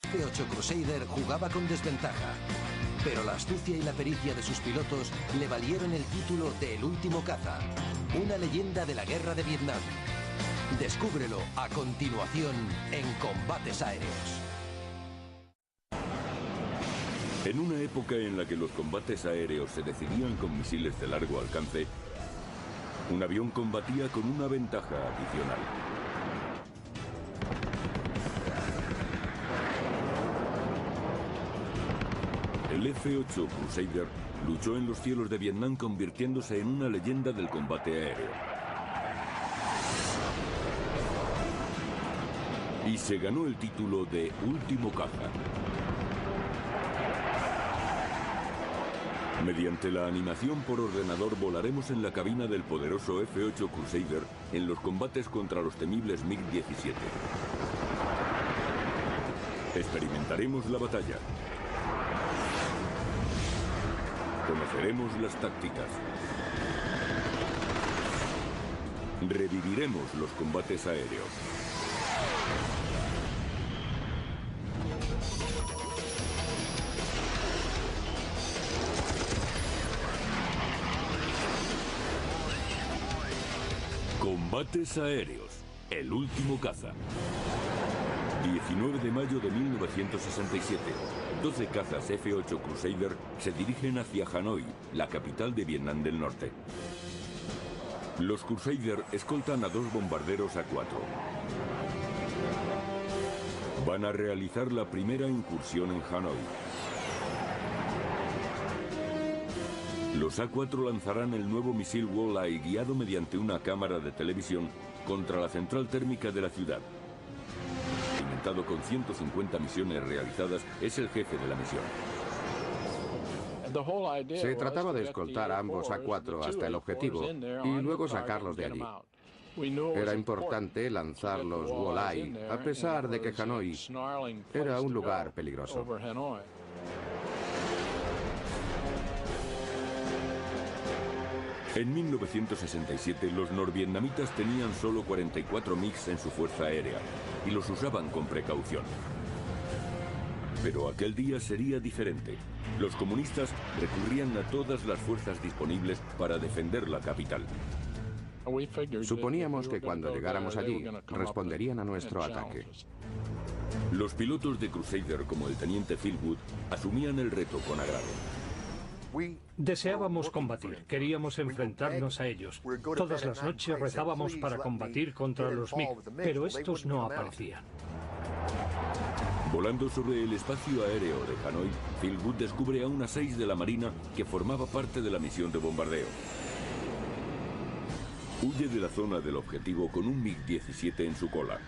F-8 Crusader jugaba con desventaja, pero la astucia y la pericia de sus pilotos le valieron el título de El último caza, una leyenda de la guerra de Vietnam. Descúbrelo a continuación en Combates Aéreos. En una época en la que los combates aéreos se decidían con misiles de largo alcance, un avión combatía con una ventaja adicional. El F-8 Crusader luchó en los cielos de Vietnam convirtiéndose en una leyenda del combate aéreo. Y se ganó el título de Último Caza. Mediante la animación por ordenador volaremos en la cabina del poderoso F-8 Crusader en los combates contra los temibles MiG-17. Experimentaremos la batalla. Conoceremos las tácticas. Reviviremos los combates aéreos. Combates aéreos, el último caza. 19 de mayo de 1967. 12 cazas F-8 Crusader se dirigen hacia Hanoi, la capital de Vietnam del Norte. Los Crusader escoltan a 2 bombarderos A-4. Van a realizar la primera incursión en Hanoi. Los A-4 lanzarán el nuevo misil Walleye guiado mediante una cámara de televisión contra la central térmica de la ciudad. Alimentado con 150 misiones realizadas, es el jefe de la misión. Se trataba de escoltar a ambos A-4 hasta el objetivo y luego sacarlos de allí. Era importante lanzar los Walleye, a pesar de que Hanoi era un lugar peligroso. En 1967, los norvietnamitas tenían solo 44 MiGs en su fuerza aérea y los usaban con precaución. Pero aquel día sería diferente. Los comunistas recurrían a todas las fuerzas disponibles para defender la capital. Suponíamos que cuando llegáramos allí, responderían a nuestro ataque. Los pilotos de Crusader, como el teniente Phil Wood, asumían el reto con agrado. Deseábamos combatir, queríamos enfrentarnos a ellos. Todas las noches rezábamos para combatir contra los MiG, pero estos no aparecían. Volando sobre el espacio aéreo de Hanoi, Phil Wood descubre a una 6 de la Marina que formaba parte de la misión de bombardeo. Huye de la zona del objetivo con un MiG-17 en su cola.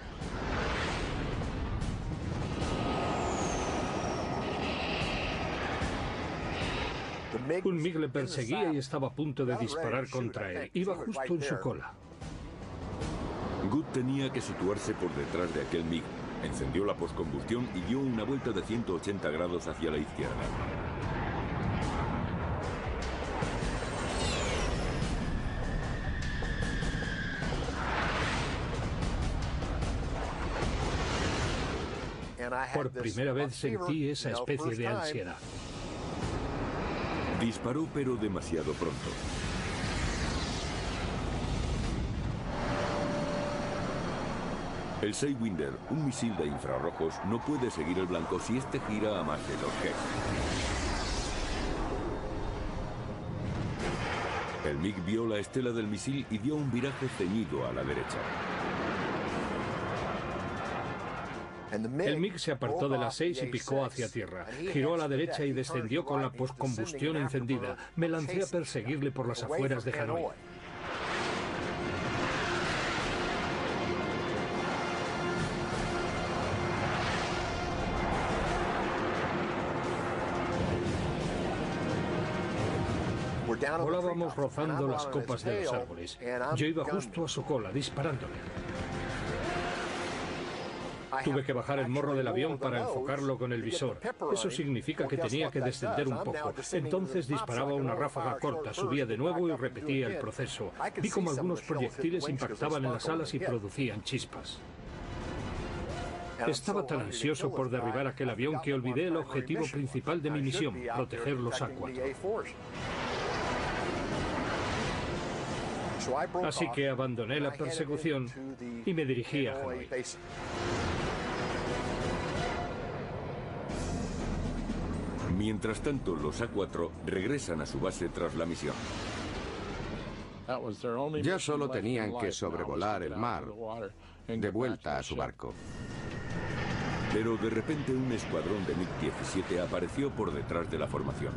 Un MiG le perseguía y estaba a punto de disparar contra él. Iba justo en su cola. Wood tenía que situarse por detrás de aquel MiG. Encendió la postcombustión y dio una vuelta de 180 grados hacia la izquierda. Por primera vez sentí esa especie de ansiedad. Disparó, pero demasiado pronto. El Sidewinder, un misil de infrarrojos, no puede seguir el blanco si este gira a más de 2 Gs. El MiG vio la estela del misil y dio un viraje ceñido a la derecha. El MiG se apartó de la 6 y picó hacia tierra. Giró a la derecha y descendió con la postcombustión encendida. Me lancé a perseguirle por las afueras de Hanoi. Volábamos rozando las copas de los árboles. Yo iba justo a su cola, disparándole. Tuve que bajar el morro del avión para enfocarlo con el visor. Eso significa que tenía que descender un poco. Entonces disparaba una ráfaga corta, subía de nuevo y repetía el proceso. Vi como algunos proyectiles impactaban en las alas y producían chispas. Estaba tan ansioso por derribar aquel avión que olvidé el objetivo principal de mi misión, proteger los A4. Así que abandoné la persecución y me dirigí a Hanoi. Mientras tanto, los A4 regresan a su base tras la misión. Ya solo tenían que sobrevolar el mar, de vuelta a su barco. Pero de repente un escuadrón de MiG-17 apareció por detrás de la formación.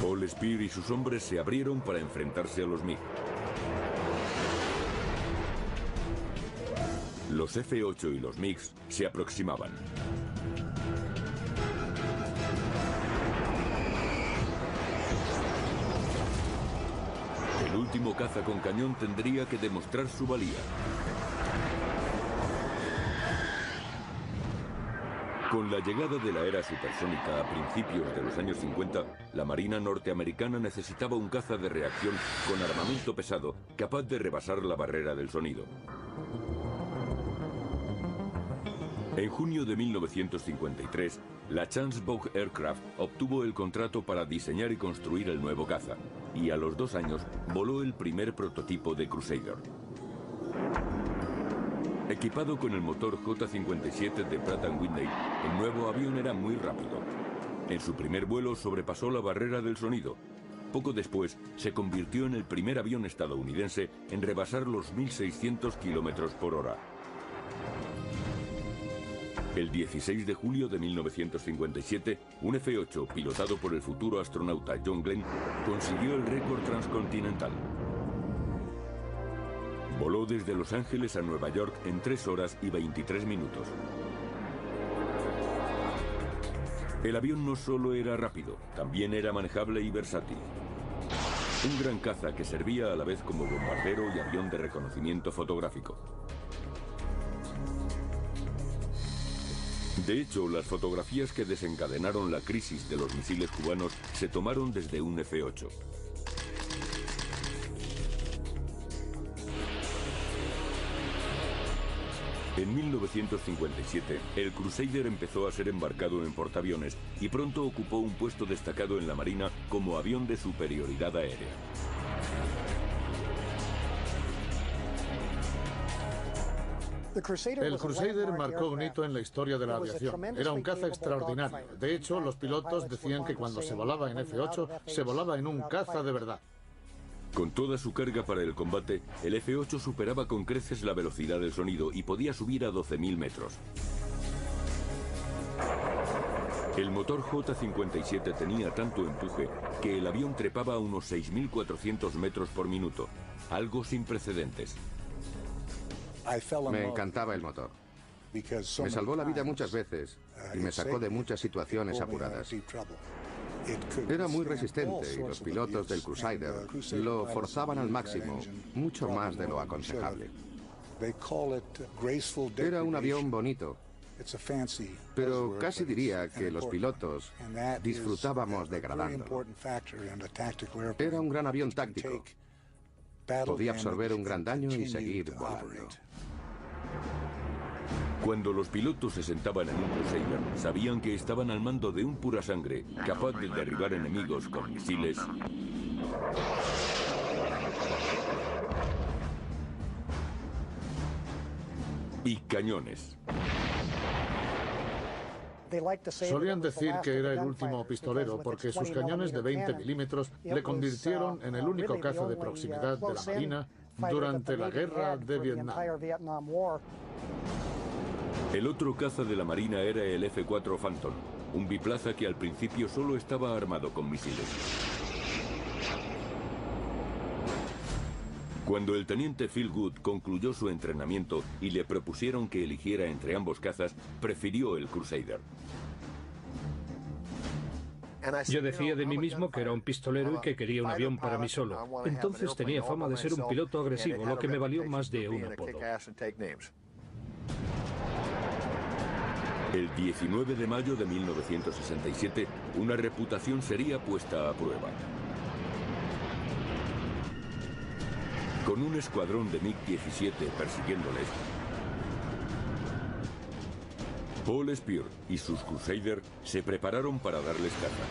Paul Spear y sus hombres se abrieron para enfrentarse a los MiG. Los F-8 y los MiGs se aproximaban. El último caza con cañón tendría que demostrar su valía. Con la llegada de la era supersónica a principios de los años 50, la Marina norteamericana necesitaba un caza de reacción con armamento pesado capaz de rebasar la barrera del sonido. En junio de 1953, la Chance Bogue Aircraft obtuvo el contrato para diseñar y construir el nuevo caza, y a los 2 años voló el primer prototipo de Crusader. Equipado con el motor J-57 de Pratt & Whitney, el nuevo avión era muy rápido. En su primer vuelo sobrepasó la barrera del sonido. Poco después, se convirtió en el primer avión estadounidense en rebasar los 1.600 km por hora. El 16 de julio de 1957, un F-8 pilotado por el futuro astronauta John Glenn consiguió el récord transcontinental. Voló desde Los Ángeles a Nueva York en 3 horas y 23 minutos. El avión no solo era rápido, también era manejable y versátil. Un gran caza que servía a la vez como bombardero y avión de reconocimiento fotográfico. De hecho, las fotografías que desencadenaron la crisis de los misiles cubanos se tomaron desde un F-8. En 1957, el Crusader empezó a ser embarcado en portaaviones y pronto ocupó un puesto destacado en la Marina como avión de superioridad aérea. El Crusader marcó un hito en la historia de la aviación. Era un caza extraordinario. De hecho, los pilotos decían que cuando se volaba en F-8, se volaba en un caza de verdad. Con toda su carga para el combate, el F-8 superaba con creces la velocidad del sonido y podía subir a 12.000 metros. El motor J-57 tenía tanto empuje que el avión trepaba a unos 6.400 metros por minuto, algo sin precedentes. Me encantaba el motor. Me salvó la vida muchas veces y me sacó de muchas situaciones apuradas. Era muy resistente y los pilotos del Crusader lo forzaban al máximo, mucho más de lo aconsejable. Era un avión bonito, pero casi diría que los pilotos disfrutábamos degradándolo. Era un gran avión táctico. Podía absorber un gran daño y seguir volando. Cuando los pilotos se sentaban en un Crusader, sabían que estaban al mando de un pura sangre, capaz de derribar enemigos con misiles y cañones. Solían decir que era el último pistolero porque sus cañones de 20 milímetros le convirtieron en el único caza de proximidad de la Marina durante la guerra de Vietnam. El otro caza de la Marina era el F-4 Phantom, un biplaza que al principio solo estaba armado con misiles. Cuando el teniente Phil Good concluyó su entrenamiento y le propusieron que eligiera entre ambos cazas, prefirió el Crusader. Yo decía de mí mismo que era un pistolero y que quería un avión para mí solo. Entonces tenía fama de ser un piloto agresivo, lo que me valió más de un apodo. El 19 de mayo de 1967, una reputación sería puesta a prueba. Con un escuadrón de MiG-17 persiguiéndoles, Paul Spear y sus Crusader se prepararon para darles caza.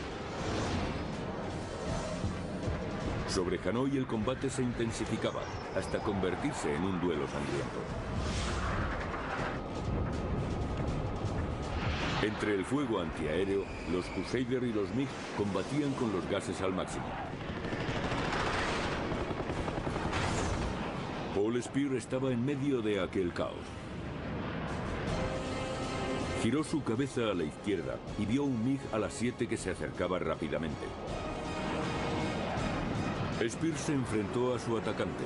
Sobre Hanoi el combate se intensificaba hasta convertirse en un duelo sangriento. Entre el fuego antiaéreo, los Crusader y los MiG combatían con los gases al máximo. Paul Spear estaba en medio de aquel caos. Giró su cabeza a la izquierda y vio un MiG a las 7 que se acercaba rápidamente. Spear se enfrentó a su atacante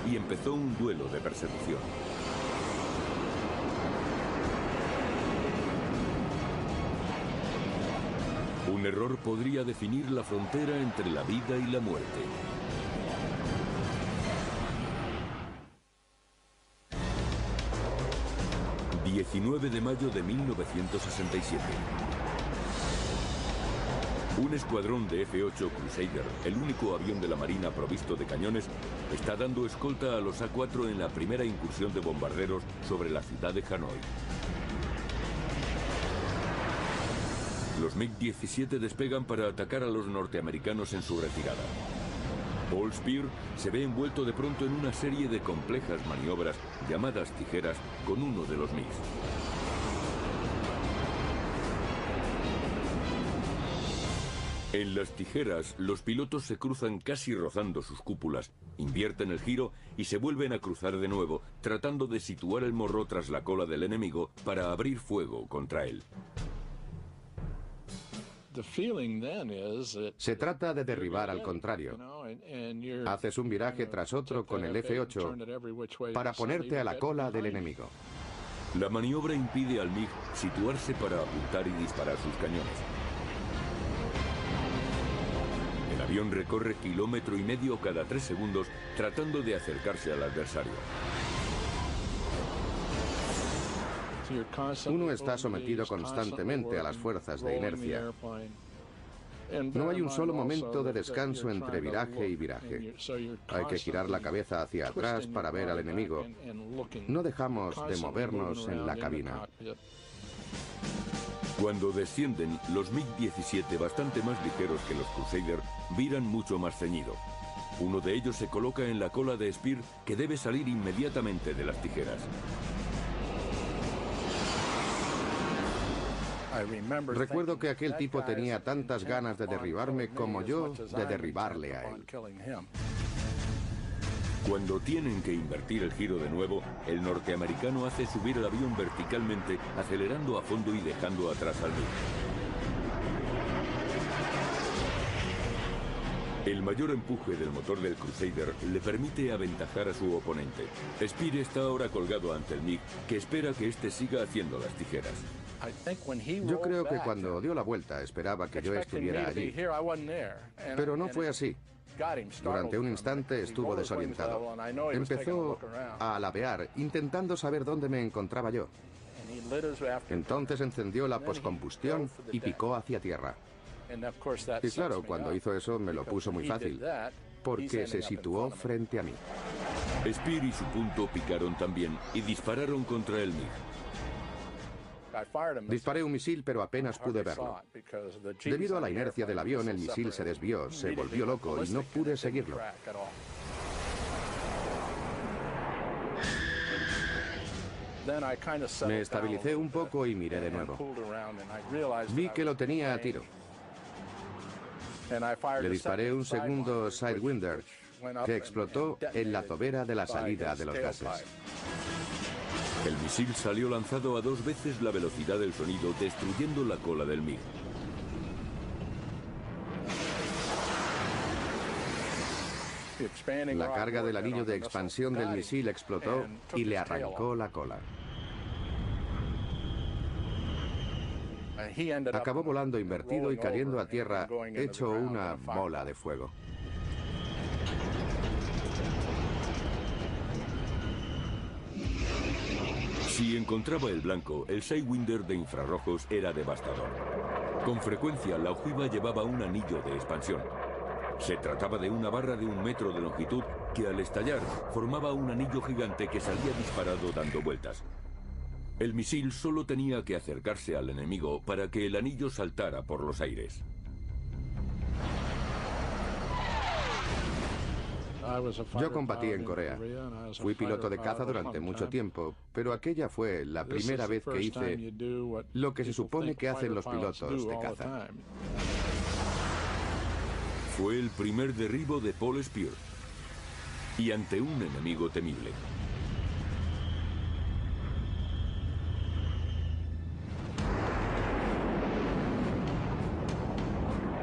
y empezó un duelo de persecución. Un error podría definir la frontera entre la vida y la muerte. ...19 de mayo de 1967... Un escuadrón de F-8 Crusader, el único avión de la Marina provisto de cañones, está dando escolta a los A-4 en la primera incursión de bombarderos sobre la ciudad de Hanoi. Los MiG-17 despegan para atacar a los norteamericanos en su retirada. Paul Spear se ve envuelto de pronto en una serie de complejas maniobras llamadas tijeras con uno de los MiGs. En las tijeras, los pilotos se cruzan casi rozando sus cúpulas, invierten el giro y se vuelven a cruzar de nuevo, tratando de situar el morro tras la cola del enemigo para abrir fuego contra él. Se trata de derribar al contrario. Haces un viraje tras otro con el F-8 para ponerte a la cola del enemigo. La maniobra impide al MiG situarse para apuntar y disparar sus cañones. El avión recorre 1,5 kilómetros cada 3 segundos tratando de acercarse al adversario. Uno está sometido constantemente a las fuerzas de inercia. No hay un solo momento de descanso entre viraje y viraje. Hay que girar la cabeza hacia atrás para ver al enemigo. No dejamos de movernos en la cabina. Cuando descienden, los MiG-17, bastante más ligeros que los Crusader, viran mucho más ceñido. Uno de ellos se coloca en la cola de Spear, que debe salir inmediatamente de las tijeras. Recuerdo que aquel tipo tenía tantas ganas de derribarme como yo de derribarle a él. Cuando tienen que invertir el giro de nuevo, el norteamericano hace subir el avión verticalmente, acelerando a fondo y dejando atrás al MiG. El mayor empuje del motor del Crusader le permite aventajar a su oponente. Spear está ahora colgado ante el MiG, que espera que éste siga haciendo las tijeras. Yo creo que cuando dio la vuelta esperaba que yo estuviera allí, pero no fue así. Durante un instante estuvo desorientado. Empezó a alabear, intentando saber dónde me encontraba yo. Entonces encendió la poscombustión y picó hacia tierra. Y claro, cuando hizo eso me lo puso muy fácil, porque se situó frente a mí. Spear y su punto picaron también y dispararon contra el MiG. Disparé un misil, pero apenas pude verlo. Debido a la inercia del avión, el misil se desvió, se volvió loco y no pude seguirlo. Me estabilicé un poco y miré de nuevo. Vi que lo tenía a tiro. Le disparé un segundo Sidewinder, que explotó en la tobera de la salida de los gases. El misil salió lanzado a 2 veces la velocidad del sonido, destruyendo la cola del MiG. La carga del anillo de expansión del misil explotó y le arrancó la cola. Acabó volando invertido y cayendo a tierra, hecho una bola de fuego. Si encontraba el blanco, el Sidewinder de infrarrojos era devastador. Con frecuencia, la ojiva llevaba un anillo de expansión. Se trataba de una barra de 1 metro de longitud que al estallar formaba un anillo gigante que salía disparado dando vueltas. El misil solo tenía que acercarse al enemigo para que el anillo saltara por los aires. Yo combatí en Corea. Fui piloto de caza durante mucho tiempo, pero aquella fue la primera vez que hice lo que se supone que hacen los pilotos de caza. Fue el primer derribo de Paul Spear y ante un enemigo temible.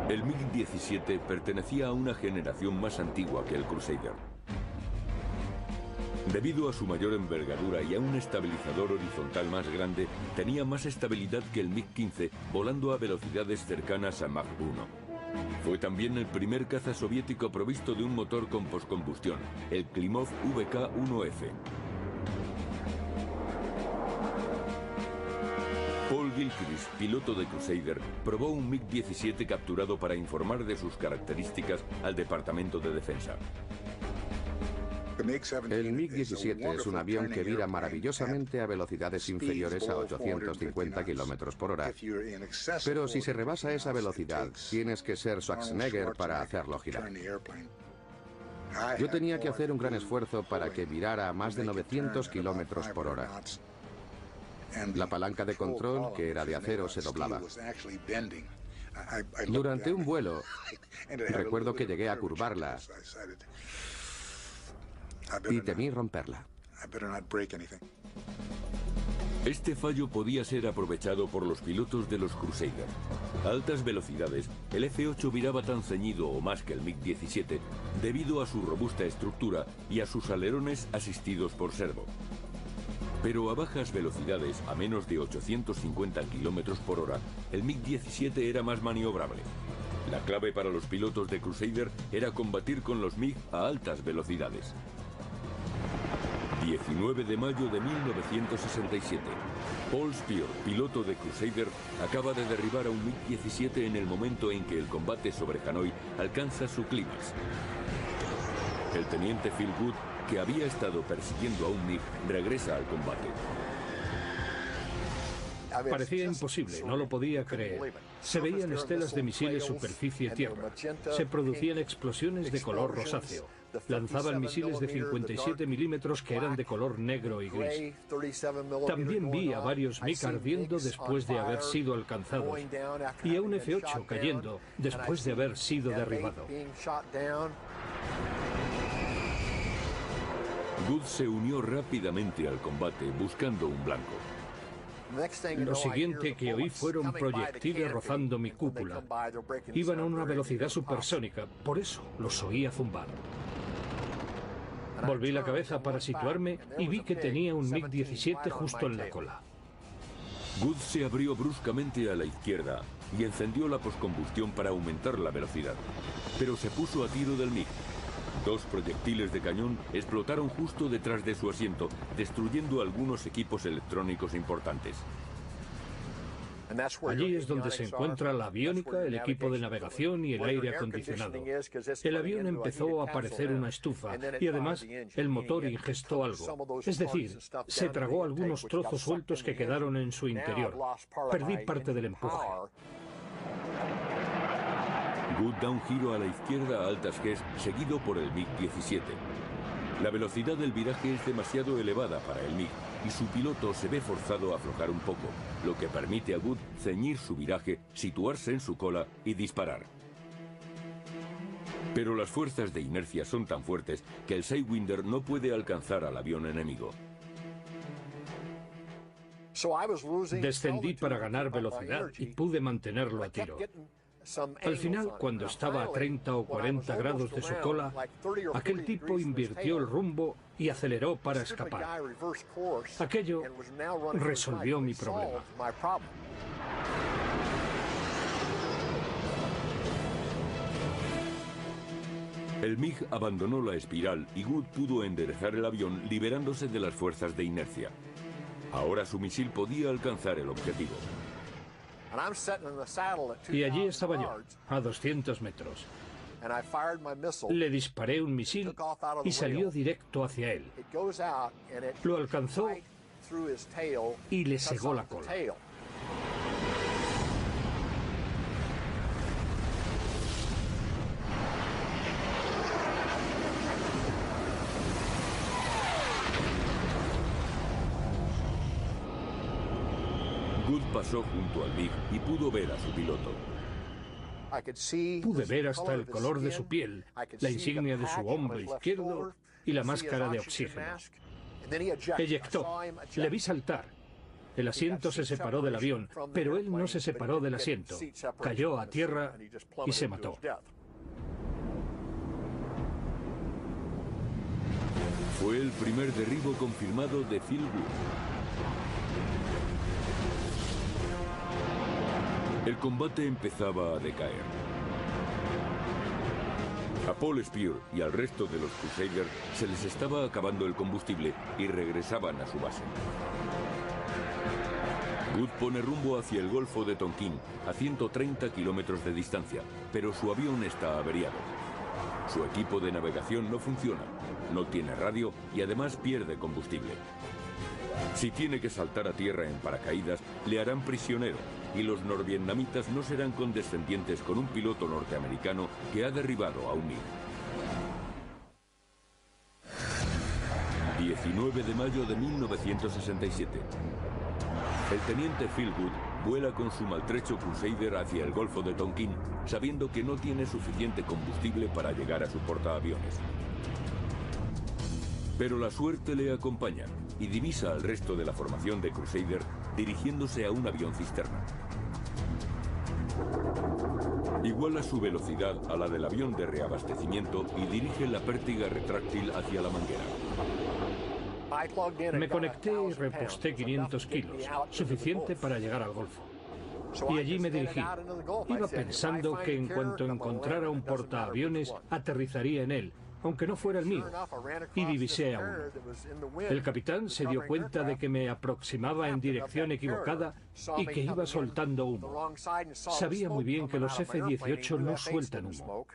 El MiG-17 pertenecía a una generación más antigua que el Crusader. Debido a su mayor envergadura y a un estabilizador horizontal más grande, tenía más estabilidad que el MiG-15, volando a velocidades cercanas a Mach 1. Fue también el primer caza soviético provisto de un motor con poscombustión, el Klimov VK-1F. Paul Gilchrist, piloto de Crusader, probó un MiG-17 capturado para informar de sus características al Departamento de Defensa. El MiG-17 es un avión que vira maravillosamente a velocidades inferiores a 850 km por hora. Pero si se rebasa esa velocidad, tienes que ser Schwarzenegger para hacerlo girar. Yo tenía que hacer un gran esfuerzo para que virara a más de 900 km por hora. La palanca de control, que era de acero, se doblaba. Durante un vuelo, recuerdo que llegué a curvarla y temí romperla. Este fallo podía ser aprovechado por los pilotos de los Crusader. A altas velocidades, el F-8 viraba tan ceñido o más que el MiG-17 debido a su robusta estructura y a sus alerones asistidos por servo. Pero a bajas velocidades, a menos de 850 km por hora, el MiG-17 era más maniobrable. La clave para los pilotos de Crusader era combatir con los MiG a altas velocidades. 19 de mayo de 1967. Paul Spear, piloto de Crusader, acaba de derribar a un MiG-17 en el momento en que el combate sobre Hanoi alcanza su clímax. El teniente Phil Good, que había estado persiguiendo a un MiG, regresa al combate. Parecía imposible, no lo podía creer. Se veían estelas de misiles superficie-tierra. Se producían explosiones de color rosáceo. Lanzaban misiles de 57 milímetros que eran de color negro y gris. También vi a varios MiG ardiendo después de haber sido alcanzados y a un F-8 cayendo después de haber sido derribado. Good se unió rápidamente al combate buscando un blanco. Lo siguiente que oí fueron proyectiles rozando mi cúpula. Iban a una velocidad supersónica, por eso los oía zumbar. Volví la cabeza para situarme y vi que tenía un MiG-17 justo en la cola. Good se abrió bruscamente a la izquierda y encendió la poscombustión para aumentar la velocidad, pero se puso a tiro del MiG. Dos proyectiles de cañón explotaron justo detrás de su asiento, destruyendo algunos equipos electrónicos importantes. Allí es donde se encuentra la aviónica, el equipo de navegación y el aire acondicionado. El avión empezó a parecer una estufa y además el motor ingestó algo. Es decir, se tragó algunos trozos sueltos que quedaron en su interior. Perdí parte del empuje. Good da un giro a la izquierda a altas Gs, seguido por el MiG-17. La velocidad del viraje es demasiado elevada para el MiG y su piloto se ve forzado a aflojar un poco, lo que permite a Good ceñir su viraje, situarse en su cola y disparar. Pero las fuerzas de inercia son tan fuertes que el Sidewinder no puede alcanzar al avión enemigo. Descendí para ganar velocidad y pude mantenerlo a tiro. Al final, cuando estaba a 30 o 40 grados de su cola, aquel tipo invirtió el rumbo y aceleró para escapar. Aquello resolvió mi problema. El MiG abandonó la espiral y Good pudo enderezar el avión liberándose de las fuerzas de inercia. Ahora su misil podía alcanzar el objetivo. Y allí estaba yo, a 200 metros. Le disparé un misil y salió directo hacia él. Lo alcanzó y le segó la cola. Good pasó junto al MiG y pudo ver a su piloto. Pude ver hasta el color de su piel, la insignia de su hombro izquierdo y la máscara de oxígeno. Eyectó. Le vi saltar. El asiento se separó del avión, pero él no se separó del asiento. Cayó a tierra y se mató. Fue el primer derribo confirmado de Phil Good. El combate empezaba a decaer. A Paul Spear y al resto de los Crusaders se les estaba acabando el combustible y regresaban a su base. Good pone rumbo hacia el Golfo de Tonkin, a 130 kilómetros de distancia, pero su avión está averiado. Su equipo de navegación no funciona, no tiene radio y además pierde combustible. Si tiene que saltar a tierra en paracaídas, le harán prisionero, y los norvietnamitas no serán condescendientes con un piloto norteamericano que ha derribado a un MiG. 19 de mayo de 1967. El teniente Phil Good vuela con su maltrecho Crusader hacia el Golfo de Tonkin, sabiendo que no tiene suficiente combustible para llegar a su portaaviones. Pero la suerte le acompaña y divisa al resto de la formación de Crusader dirigiéndose a un avión cisterna. Iguala su velocidad a la del avión de reabastecimiento y dirige la pértiga retráctil hacia la manguera. Me conecté y reposté 500 kilos, suficiente para llegar al Golfo. Y allí me dirigí. Iba pensando que en cuanto encontrara un portaaviones, aterrizaría en él, aunque no fuera el mío, y divisé a uno. El capitán se dio cuenta de que me aproximaba en dirección equivocada y que iba soltando humo. Sabía muy bien que los F-18 no sueltan humo.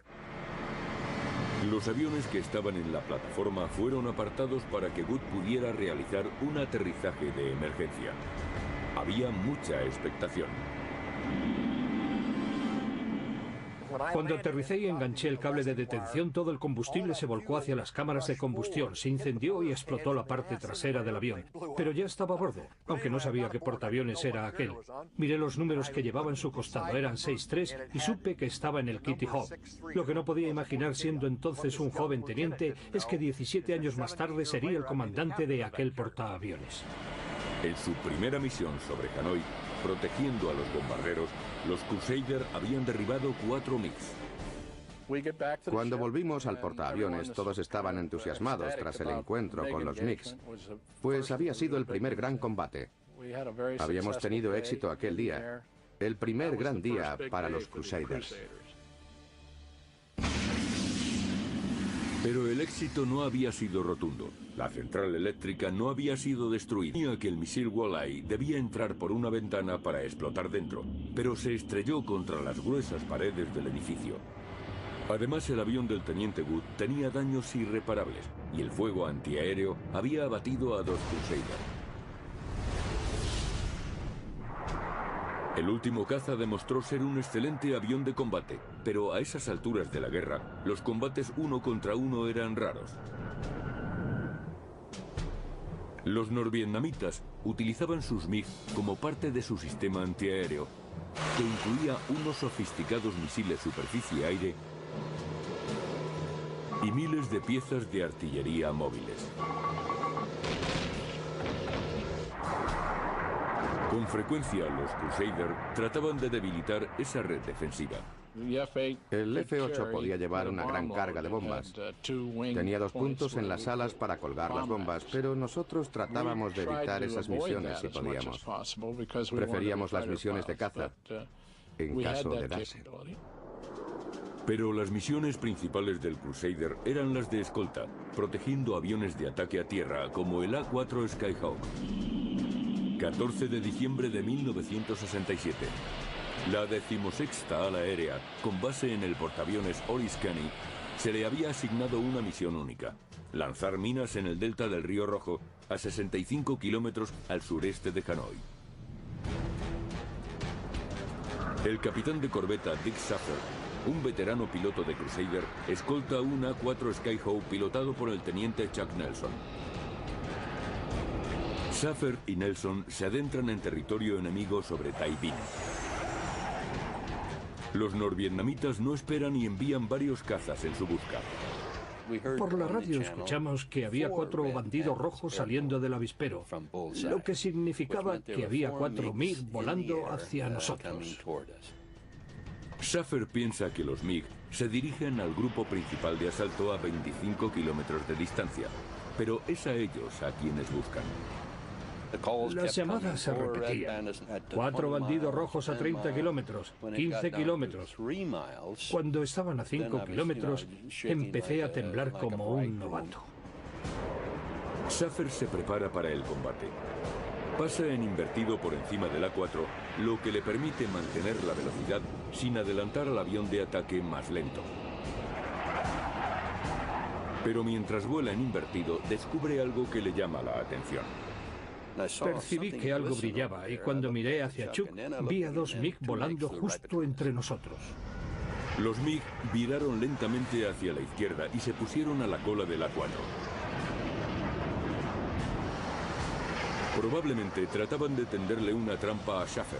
Los aviones que estaban en la plataforma fueron apartados para que Good pudiera realizar un aterrizaje de emergencia. Había mucha expectación. Cuando aterricé y enganché el cable de detención, todo el combustible se volcó hacia las cámaras de combustión, se incendió y explotó la parte trasera del avión. Pero ya estaba a bordo, aunque no sabía qué portaaviones era aquel. Miré los números que llevaba en su costado, eran 63, y supe que estaba en el Kitty Hawk. Lo que no podía imaginar siendo entonces un joven teniente es que 17 años más tarde sería el comandante de aquel portaaviones. En su primera misión sobre Hanoi, protegiendo a los bombarderos, los Crusader habían derribado 4 MiGs. Cuando volvimos al portaaviones, todos estaban entusiasmados tras el encuentro con los MiGs, pues había sido el primer gran combate. Habíamos tenido éxito aquel día, el primer gran día para los Crusaders. Pero el éxito no había sido rotundo. La central eléctrica no había sido destruida. Tenía que el misil Walleye debía entrar por una ventana para explotar dentro, pero se estrelló contra las gruesas paredes del edificio. Además, el avión del teniente Good tenía daños irreparables y el fuego antiaéreo había abatido a 2 Crusaders. El último caza demostró ser un excelente avión de combate, pero a esas alturas de la guerra, los combates uno contra uno eran raros. Los norvietnamitas utilizaban sus MiG como parte de su sistema antiaéreo, que incluía unos sofisticados misiles superficie-aire y miles de piezas de artillería móviles. Con frecuencia, los Crusader trataban de debilitar esa red defensiva. El F-8 podía llevar una gran carga de bombas. Tenía 2 puntos en las alas para colgar las bombas, pero nosotros tratábamos de evitar esas misiones si podíamos. Preferíamos las misiones de caza, en caso de darse. Pero las misiones principales del Crusader eran las de escolta, protegiendo aviones de ataque a tierra como el A-4 Skyhawk. 14 de diciembre de 1967. La 16ª ala aérea, con base en el portaaviones Oriskany, se le había asignado una misión única: lanzar minas en el delta del Río Rojo, a 65 kilómetros al sureste de Hanoi. El capitán de corbeta Dick Saffer, un veterano piloto de Crusader, escolta un A-4 Skyhook pilotado por el teniente Chuck Nelson. Saffer y Nelson se adentran en territorio enemigo sobre Tai Binh. Los norvietnamitas no esperan y envían varios cazas en su busca. Por la radio escuchamos que había 4 bandidos rojos saliendo del avispero, lo que significaba que había 4 MiG volando hacia nosotros. Saffer piensa que los MiG se dirigen al grupo principal de asalto a 25 kilómetros de distancia, pero es a ellos a quienes buscan. Las llamadas se repetían. 4 bandidos rojos a 30 kilómetros, 15 kilómetros. Cuando estaban a 5 kilómetros, empecé a temblar como un novato. Saffer se prepara para el combate. Pasa en invertido por encima del A-4, lo que le permite mantener la velocidad sin adelantar al avión de ataque más lento. Pero mientras vuela en invertido, descubre algo que le llama la atención. Percibí que algo brillaba y cuando miré hacia Chuck, vi a 2 MiG volando justo entre nosotros. Los MiG viraron lentamente hacia la izquierda y se pusieron a la cola del A-4. Probablemente trataban de tenderle una trampa a Saffer.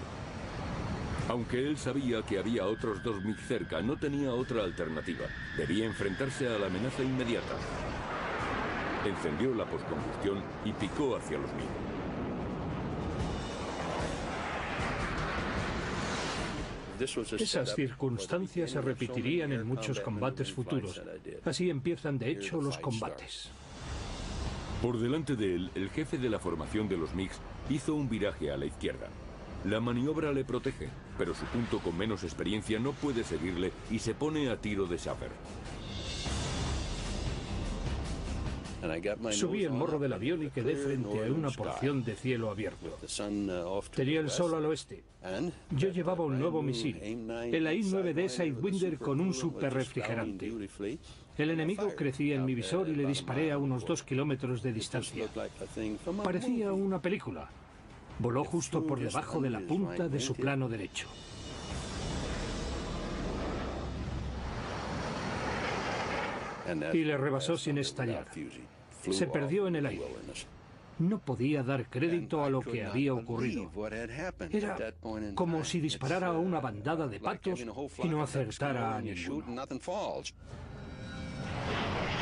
Aunque él sabía que había otros 2 MiG cerca, no tenía otra alternativa. Debía enfrentarse a la amenaza inmediata. Encendió la postcombustión y picó hacia los MiG. Esas circunstancias se repetirían en muchos combates futuros. Así empiezan, de hecho, los combates. Por delante de él, el jefe de la formación de los MiGs hizo un viraje a la izquierda. La maniobra le protege, pero su punto con menos experiencia no puede seguirle y se pone a tiro de Saffer. Subí el morro del avión y quedé frente a una porción de cielo abierto. Tenía el sol al oeste. Yo llevaba un nuevo misil, el AIM-9D Sidewinder con un superrefrigerante. El enemigo crecía en mi visor y le disparé a unos 2 kilómetros de distancia. Parecía una película. Voló justo por debajo de la punta de su plano derecho. Y le rebasó sin estallar. Se perdió en el aire. No podía dar crédito a lo que había ocurrido. Era como si disparara a una bandada de patos y no acertara a ninguno.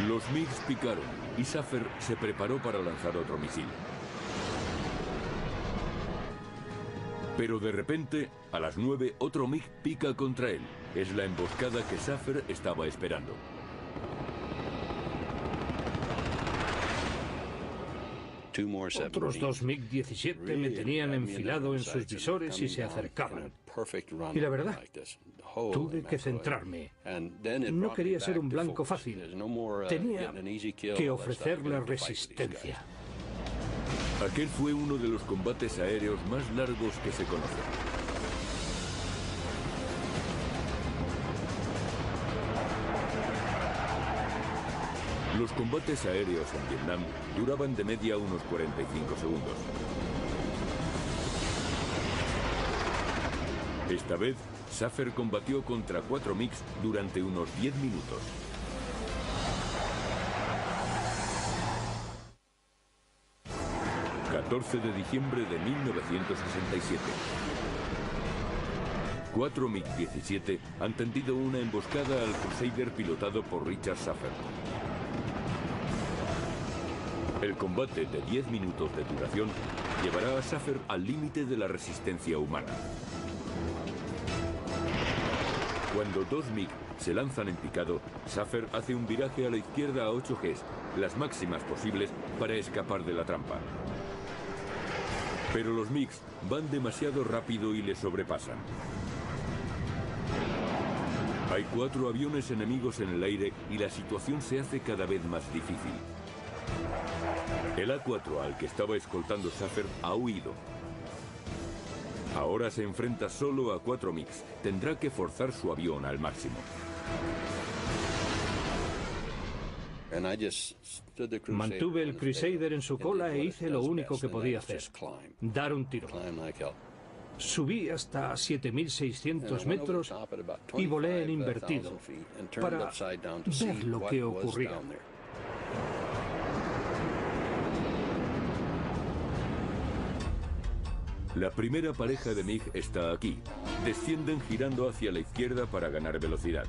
Los MiGs picaron y Saffer se preparó para lanzar otro misil. Pero de repente, a las 9, otro MiG pica contra él. Es la emboscada que Saffer estaba esperando. Otros 2 MiG-17 me tenían enfilado en sus visores y se acercaban. Y la verdad, tuve que centrarme. No quería ser un blanco fácil. Tenía que ofrecerle resistencia. Aquel fue uno de los combates aéreos más largos que se conocen. Los combates aéreos en Vietnam duraban de media unos 45 segundos. Esta vez, Saffer combatió contra 4 MiGs durante unos 10 minutos. ...14 de diciembre de 1967. 4 MiG-17 han tendido una emboscada al Crusader pilotado por Richard Saffer. El combate de 10 minutos de duración llevará a Saffer al límite de la resistencia humana. Cuando 2 MiG se lanzan en picado, Saffer hace un viraje a la izquierda a 8 Gs, las máximas posibles para escapar de la trampa. Pero los MiGs van demasiado rápido y le sobrepasan. Hay 4 aviones enemigos en el aire y la situación se hace cada vez más difícil. El A-4 al que estaba escoltando Saffer ha huido. Ahora se enfrenta solo a 4 MiGs. Tendrá que forzar su avión al máximo. Mantuve el Crusader en su cola e hice lo único que podía hacer: dar un tiro. Subí hasta 7.600 metros y volé en invertido para ver lo que ocurría. La primera pareja de MiG está aquí. Descienden girando hacia la izquierda para ganar velocidad.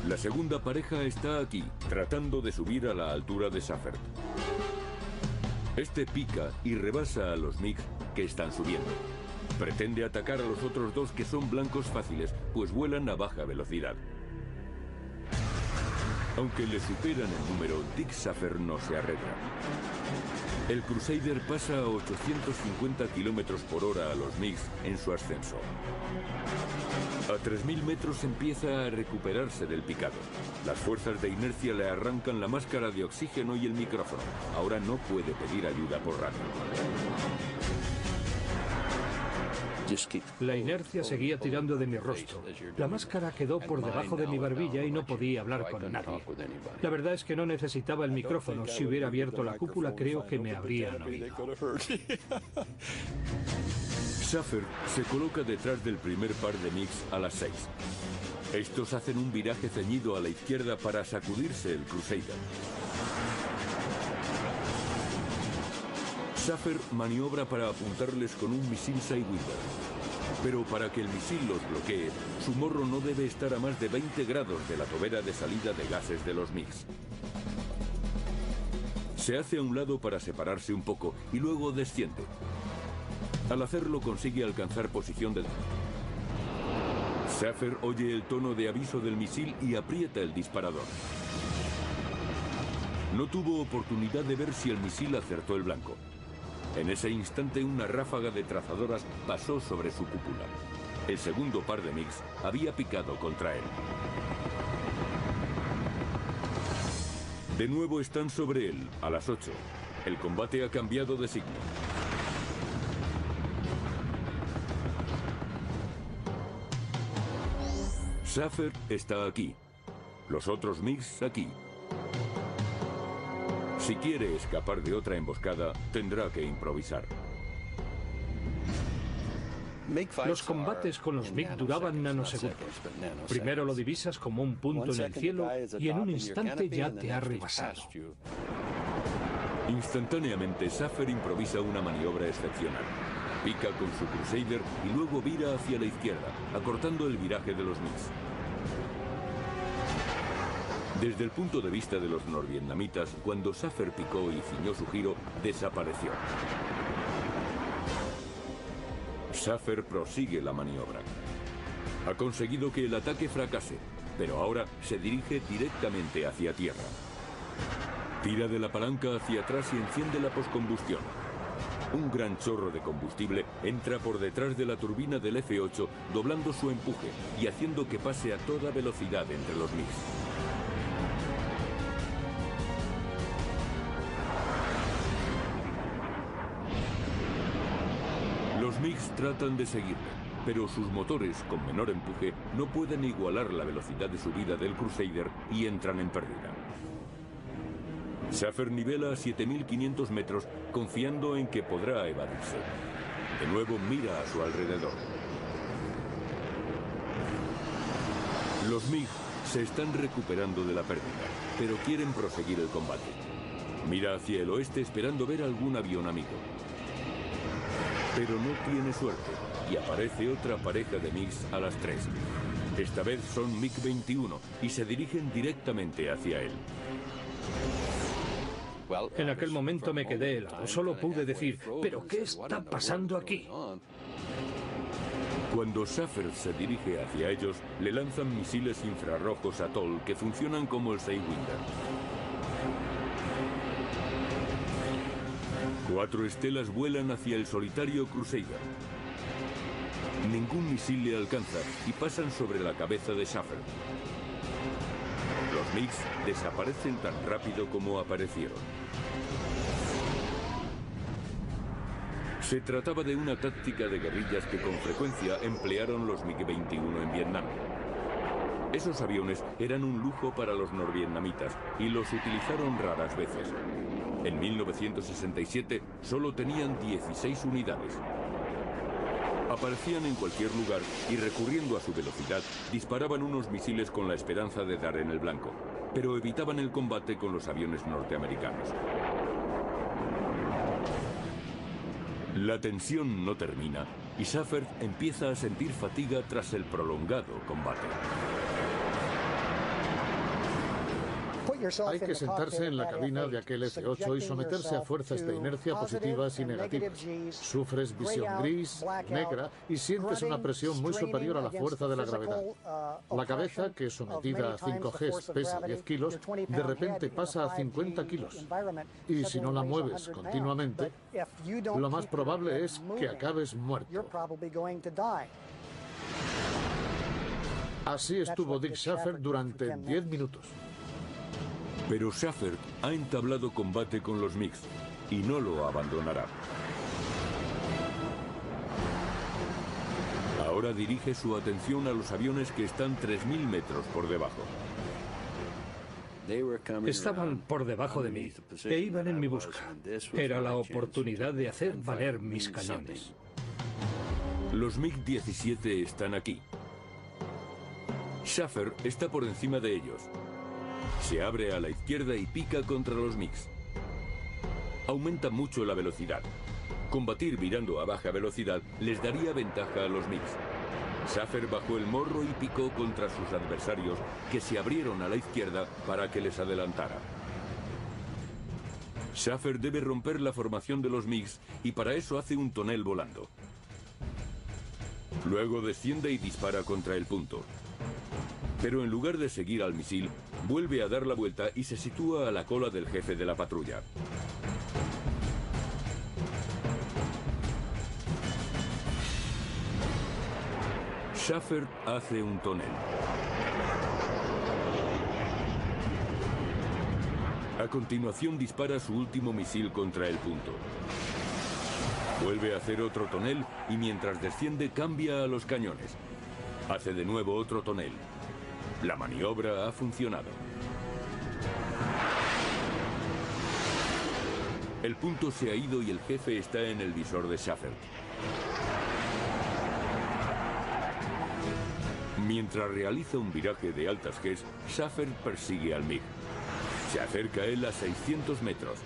La segunda pareja está aquí, tratando de subir a la altura de Saffert. Este pica y rebasa a los MiG que están subiendo. Pretende atacar a los otros dos, que son blancos fáciles, pues vuelan a baja velocidad. Aunque le superan en número, Dick Saffert no se arredra. El Crusader pasa a 850 km/h a los MiGs en su ascenso. A 3.000 metros empieza a recuperarse del picado. Las fuerzas de inercia le arrancan la máscara de oxígeno y el micrófono. Ahora no puede pedir ayuda por radio. La inercia seguía tirando de mi rostro. La máscara quedó por debajo de mi barbilla y no podía hablar con nadie. La verdad es que no necesitaba el micrófono. Si hubiera abierto la cúpula, creo que me habrían oído. Saffert se coloca detrás del primer par de MiGs a las 6. Estos hacen un viraje ceñido a la izquierda para sacudirse el Crusader. Saffert maniobra para apuntarles con un misil Sidewinder. Pero para que el misil los bloquee, su morro no debe estar a más de 20 grados de la tobera de salida de gases de los MiGs. Se hace a un lado para separarse un poco y luego desciende. Al hacerlo consigue alcanzar posición de... Saffert oye el tono de aviso del misil y aprieta el disparador. No tuvo oportunidad de ver si el misil acertó el blanco. En ese instante una ráfaga de trazadoras pasó sobre su cúpula. El segundo par de MiGs había picado contra él. De nuevo están sobre él, a las 8. El combate ha cambiado de signo. Saffert está aquí. Los otros MiGs aquí. Si quiere escapar de otra emboscada, tendrá que improvisar. Los combates con los MiG duraban nanosegundos. Primero lo divisas como un punto en el cielo y en un instante ya te ha rebasado. Instantáneamente, Saffert improvisa una maniobra excepcional. Pica con su Crusader y luego vira hacia la izquierda, acortando el viraje de los MiGs. Desde el punto de vista de los norvietnamitas, cuando Saffert picó y ciñó su giro, desapareció. Saffert prosigue la maniobra. Ha conseguido que el ataque fracase, pero ahora se dirige directamente hacia tierra. Tira de la palanca hacia atrás y enciende la poscombustión. Un gran chorro de combustible entra por detrás de la turbina del F-8, doblando su empuje y haciendo que pase a toda velocidad entre los MiGs. Los MiGs tratan de seguirle, pero sus motores, con menor empuje, no pueden igualar la velocidad de subida del Crusader y entran en pérdida. Saffert nivela a 7.500 metros, confiando en que podrá evadirse. De nuevo mira a su alrededor. Los MiG se están recuperando de la pérdida, pero quieren proseguir el combate. Mira hacia el oeste esperando ver algún avión amigo. Pero no tiene suerte y aparece otra pareja de MiGs a las 3. Esta vez son MiG-21 y se dirigen directamente hacia él. En aquel momento me quedé helado. Solo pude decir, ¿pero qué está pasando aquí? Cuando Saffert se dirige hacia ellos, le lanzan misiles infrarrojos Atoll que funcionan como el Sidewinder. 4 estelas vuelan hacia el solitario Crusader. Ningún misil le alcanza y pasan sobre la cabeza de Saffert. Los MiGs desaparecen tan rápido como aparecieron. Se trataba de una táctica de guerrillas que con frecuencia emplearon los MiG-21 en Vietnam. Esos aviones eran un lujo para los norvietnamitas y los utilizaron raras veces. En 1967 solo tenían 16 unidades. Aparecían en cualquier lugar y, recurriendo a su velocidad, disparaban unos misiles con la esperanza de dar en el blanco, pero evitaban el combate con los aviones norteamericanos. La tensión no termina y Schaefer empieza a sentir fatiga tras el prolongado combate. Hay que sentarse en la cabina de aquel F-8 y someterse a fuerzas de inercia positivas y negativas. Sufres visión gris, negra y sientes una presión muy superior a la fuerza de la gravedad. La cabeza, que sometida a 5 Gs pesa 10 kilos, de repente pasa a 50 kilos. Y si no la mueves continuamente, lo más probable es que acabes muerto. Así estuvo Dick Schaefer durante 10 minutos. Pero Schaefer ha entablado combate con los MiGs y no lo abandonará. Ahora dirige su atención a los aviones que están 3.000 metros por debajo. Estaban por debajo de mí e iban en mi busca. Era la oportunidad de hacer valer mis cañones. Los MiG-17 están aquí. Schaefer está por encima de ellos. Se abre a la izquierda y pica contra los MiGs. Aumenta mucho la velocidad. Combatir virando a baja velocidad les daría ventaja a los MiGs. Schaefer bajó el morro y picó contra sus adversarios, que se abrieron a la izquierda para que les adelantara. Schaefer debe romper la formación de los MiGs y para eso hace un tonel volando. Luego desciende y dispara contra el punto. Pero en lugar de seguir al misil, vuelve a dar la vuelta y se sitúa a la cola del jefe de la patrulla. Schaefer hace un tonel. A continuación dispara su último misil contra el punto. Vuelve a hacer otro tonel y mientras desciende cambia a los cañones. Hace de nuevo otro tonel. La maniobra ha funcionado. El punto se ha ido y el jefe está en el visor de Schaefer. Mientras realiza un viraje de altas Gs, Schaefer persigue al MiG. Se acerca a él a 600 metros.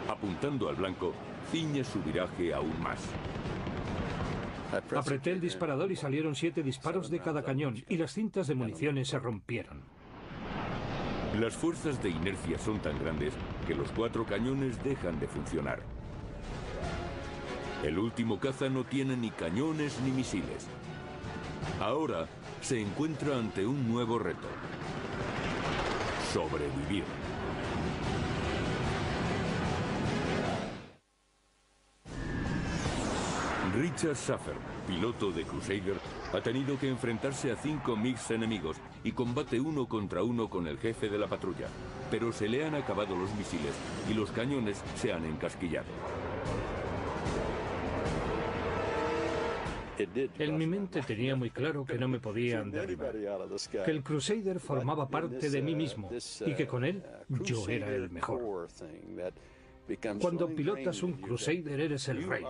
Apuntando al blanco, ciñe su viraje aún más. Apreté el disparador y salieron 7 disparos de cada cañón y las cintas de municiones se rompieron. Las fuerzas de inercia son tan grandes que los 4 cañones dejan de funcionar. El último caza no tiene ni cañones ni misiles. Ahora se encuentra ante un nuevo reto: sobrevivir. Richard Schaefer, piloto de Crusader, ha tenido que enfrentarse a 5 MiGs enemigos y combate 1 contra 1 con el jefe de la patrulla. Pero se le han acabado los misiles y los cañones se han encasquillado. En mi mente tenía muy claro que no me podían derribar, que el Crusader formaba parte de mí mismo y que con él yo era el mejor. Cuando pilotas un Crusader eres el rey.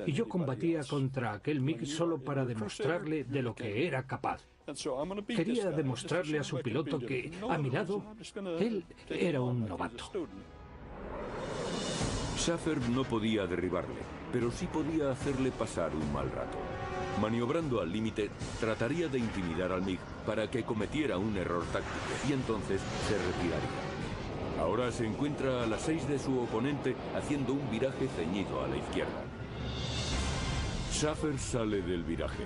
Y yo combatía contra aquel MiG solo para demostrarle de lo que era capaz. Quería demostrarle a su piloto que, a mi lado, él era un novato. Schaefer no podía derribarle, pero sí podía hacerle pasar un mal rato. Maniobrando al límite, trataría de intimidar al MiG para que cometiera un error táctico y entonces se retiraría. Ahora se encuentra a las 6 de su oponente haciendo un viraje ceñido a la izquierda. Schaefer sale del viraje.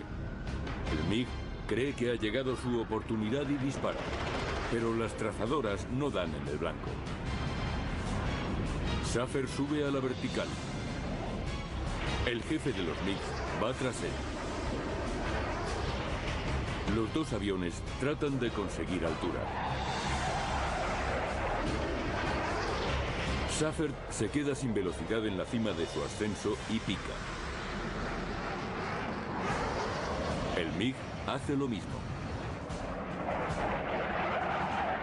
El MiG cree que ha llegado su oportunidad y dispara, pero las trazadoras no dan en el blanco. Schaefer sube a la vertical. El jefe de los MiGs va tras él. Los 2 aviones tratan de conseguir altura. Schaefer se queda sin velocidad en la cima de su ascenso y pica. El MiG hace lo mismo.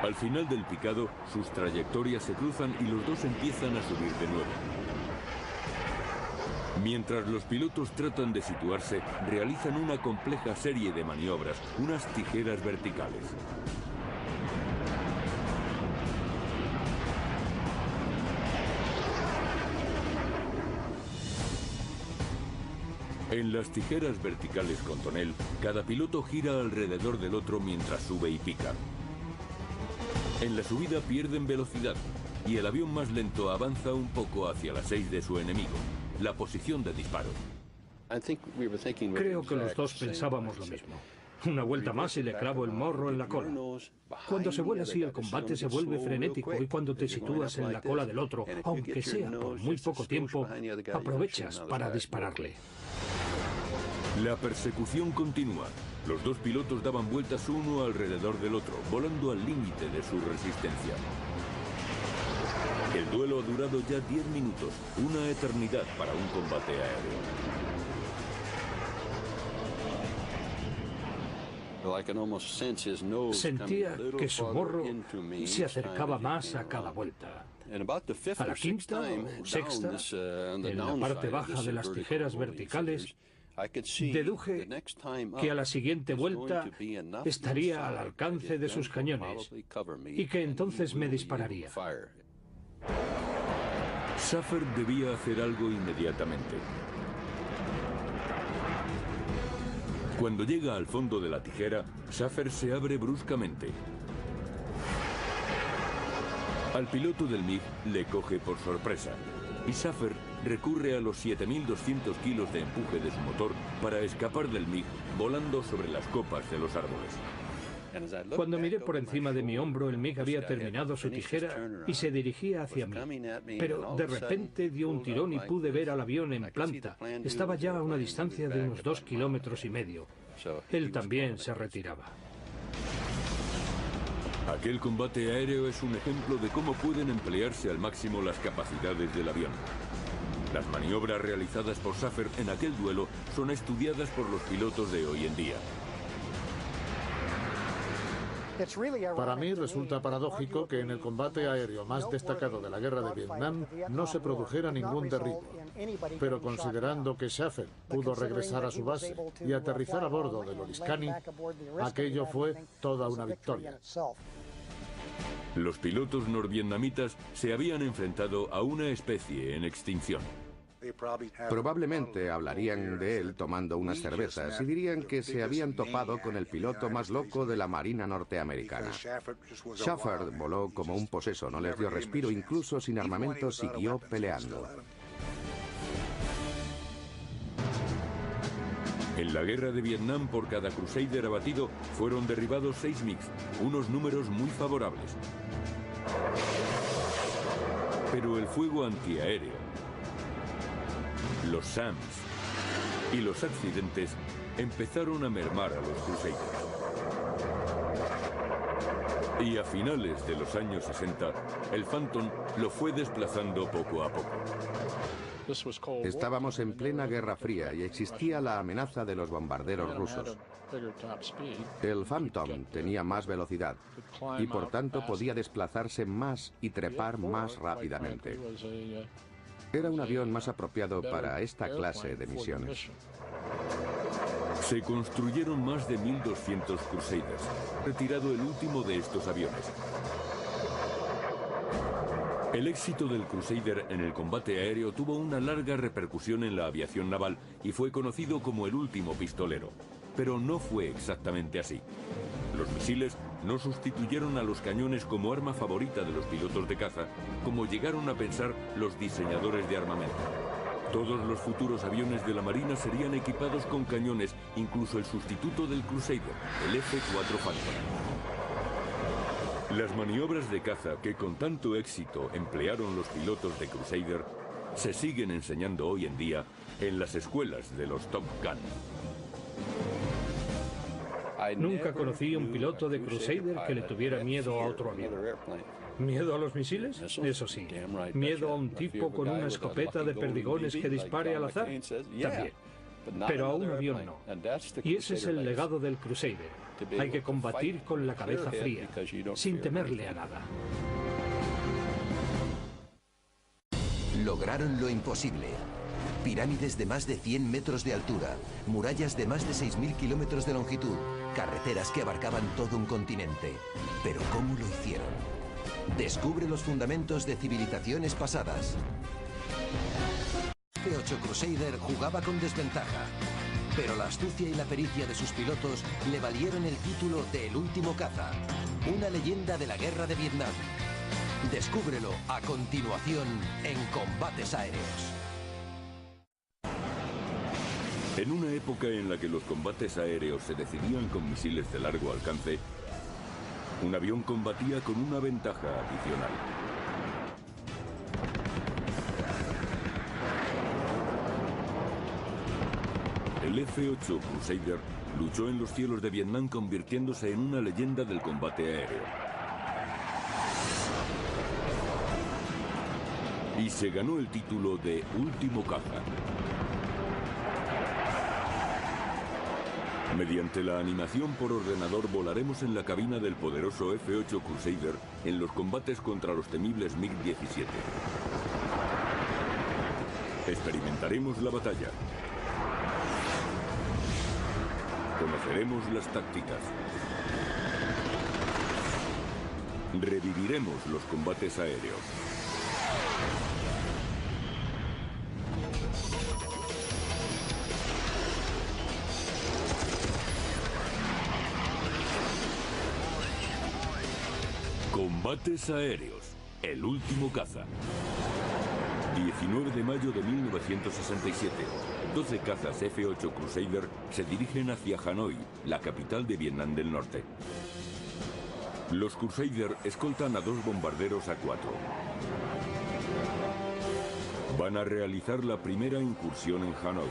Al final del picado, sus trayectorias se cruzan y los dos empiezan a subir de nuevo. Mientras los pilotos tratan de situarse, realizan una compleja serie de maniobras, unas tijeras verticales. En las tijeras verticales con tonel, cada piloto gira alrededor del otro mientras sube y pica. En la subida pierden velocidad y el avión más lento avanza un poco hacia la 6 de su enemigo, la posición de disparo. Creo que los dos pensábamos lo mismo. Una vuelta más y le clavo el morro en la cola. Cuando se vuela así, el combate se vuelve frenético y cuando te sitúas en la cola del otro, aunque sea por muy poco tiempo, aprovechas para dispararle. La persecución continúa. Los dos pilotos daban vueltas uno alrededor del otro, volando al límite de su resistencia. El duelo ha durado ya 10 minutos, una eternidad para un combate aéreo. Sentía que su morro se acercaba más a cada vuelta. A la quinta o sexta, en la parte baja de las tijeras verticales, deduje que a la siguiente vuelta estaría al alcance de sus cañones y que entonces me dispararía. Schaefer debía hacer algo inmediatamente. Cuando llega al fondo de la tijera, Schaefer se abre bruscamente. Al piloto del MiG le coge por sorpresa y Schaefer recurre a los 7.200 kilos de empuje de su motor para escapar del MiG volando sobre las copas de los árboles. Cuando miré por encima de mi hombro, el MiG había terminado su tijera y se dirigía hacia mí. Pero de repente dio un tirón y pude ver al avión en planta. Estaba ya a una distancia de unos 2,5 kilómetros. Él también se retiraba. Aquel combate aéreo es un ejemplo de cómo pueden emplearse al máximo las capacidades del avión. Las maniobras realizadas por Schaefer en aquel duelo son estudiadas por los pilotos de hoy en día. Para mí resulta paradójico que en el combate aéreo más destacado de la guerra de Vietnam no se produjera ningún derribo. Pero considerando que Schaefer pudo regresar a su base y aterrizar a bordo del Oriskany, aquello fue toda una victoria. Los pilotos norvietnamitas se habían enfrentado a una especie en extinción. Probablemente hablarían de él tomando unas cervezas y dirían que se habían topado con el piloto más loco de la Marina norteamericana. Schaefer voló como un poseso, no les dio respiro, incluso sin armamento siguió peleando. En la guerra de Vietnam, por cada Crusader abatido, fueron derribados 6 MiGs, unos números muy favorables. Pero el fuego antiaéreo, los SAMs y los accidentes empezaron a mermar a los Crusaders. Y a finales de los años 60, el Phantom lo fue desplazando poco a poco. Estábamos en plena Guerra Fría y existía la amenaza de los bombarderos rusos. El Phantom tenía más velocidad y por tanto podía desplazarse más y trepar más rápidamente. Era un avión más apropiado para esta clase de misiones. Se construyeron más de 1.200 Crusaders, retirado el último de estos aviones. El éxito del Crusader en el combate aéreo tuvo una larga repercusión en la aviación naval y fue conocido como el último pistolero. Pero no fue exactamente así. Los misiles no sustituyeron a los cañones como arma favorita de los pilotos de caza, como llegaron a pensar los diseñadores de armamento. Todos los futuros aviones de la Marina serían equipados con cañones, incluso el sustituto del Crusader, el F-4 Phantom. Las maniobras de caza que con tanto éxito emplearon los pilotos de Crusader se siguen enseñando hoy en día en las escuelas de los Top Gun. Nunca conocí a un piloto de Crusader que le tuviera miedo a otro avión. ¿Miedo a los misiles? Eso sí. ¿Miedo a un tipo con una escopeta de perdigones que dispare al azar? También. Pero a un avión no. Y ese es el legado del Crusader. Hay que combatir con la cabeza fría, sin temerle a nada. Lograron lo imposible. Pirámides de más de 100 metros de altura, murallas de más de 6.000 kilómetros de longitud, carreteras que abarcaban todo un continente. Pero ¿cómo lo hicieron? Descubre los fundamentos de civilizaciones pasadas. F-8 Crusader jugaba con desventaja, pero la astucia y la pericia de sus pilotos le valieron el título de El último caza, una leyenda de la guerra de Vietnam. Descúbrelo a continuación en Combates Aéreos. En una época en la que los combates aéreos se decidían con misiles de largo alcance, un avión combatía con una ventaja adicional. El F-8 Crusader luchó en los cielos de Vietnam convirtiéndose en una leyenda del combate aéreo. Y se ganó el título de Último Caza. Mediante la animación por ordenador volaremos en la cabina del poderoso F-8 Crusader en los combates contra los temibles MiG-17. Experimentaremos la batalla. Conoceremos las tácticas. Reviviremos los combates aéreos. Combates aéreos, el último caza. 19 de mayo de 1967. 12 cazas F-8 Crusader se dirigen hacia Hanoi, la capital de Vietnam del Norte. Los Crusader escoltan a 2 bombarderos A-4. Van a realizar la primera incursión en Hanoi.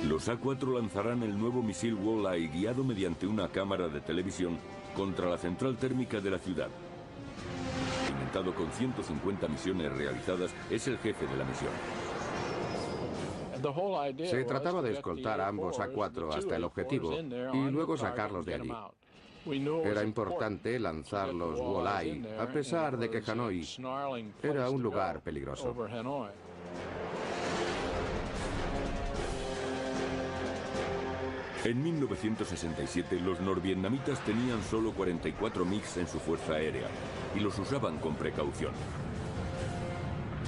Los A-4 lanzarán el nuevo misil Walleye guiado mediante una cámara de televisión contra la central térmica de la ciudad. Alimentado con 150 misiones realizadas, es el jefe de la misión. Se trataba de escoltar a ambos A-4 hasta el objetivo y luego sacarlos de allí. Era importante lanzar los Walleye, a pesar de que Hanoi era un lugar peligroso. En 1967, los norvietnamitas tenían solo 44 MiGs en su fuerza aérea y los usaban con precaución.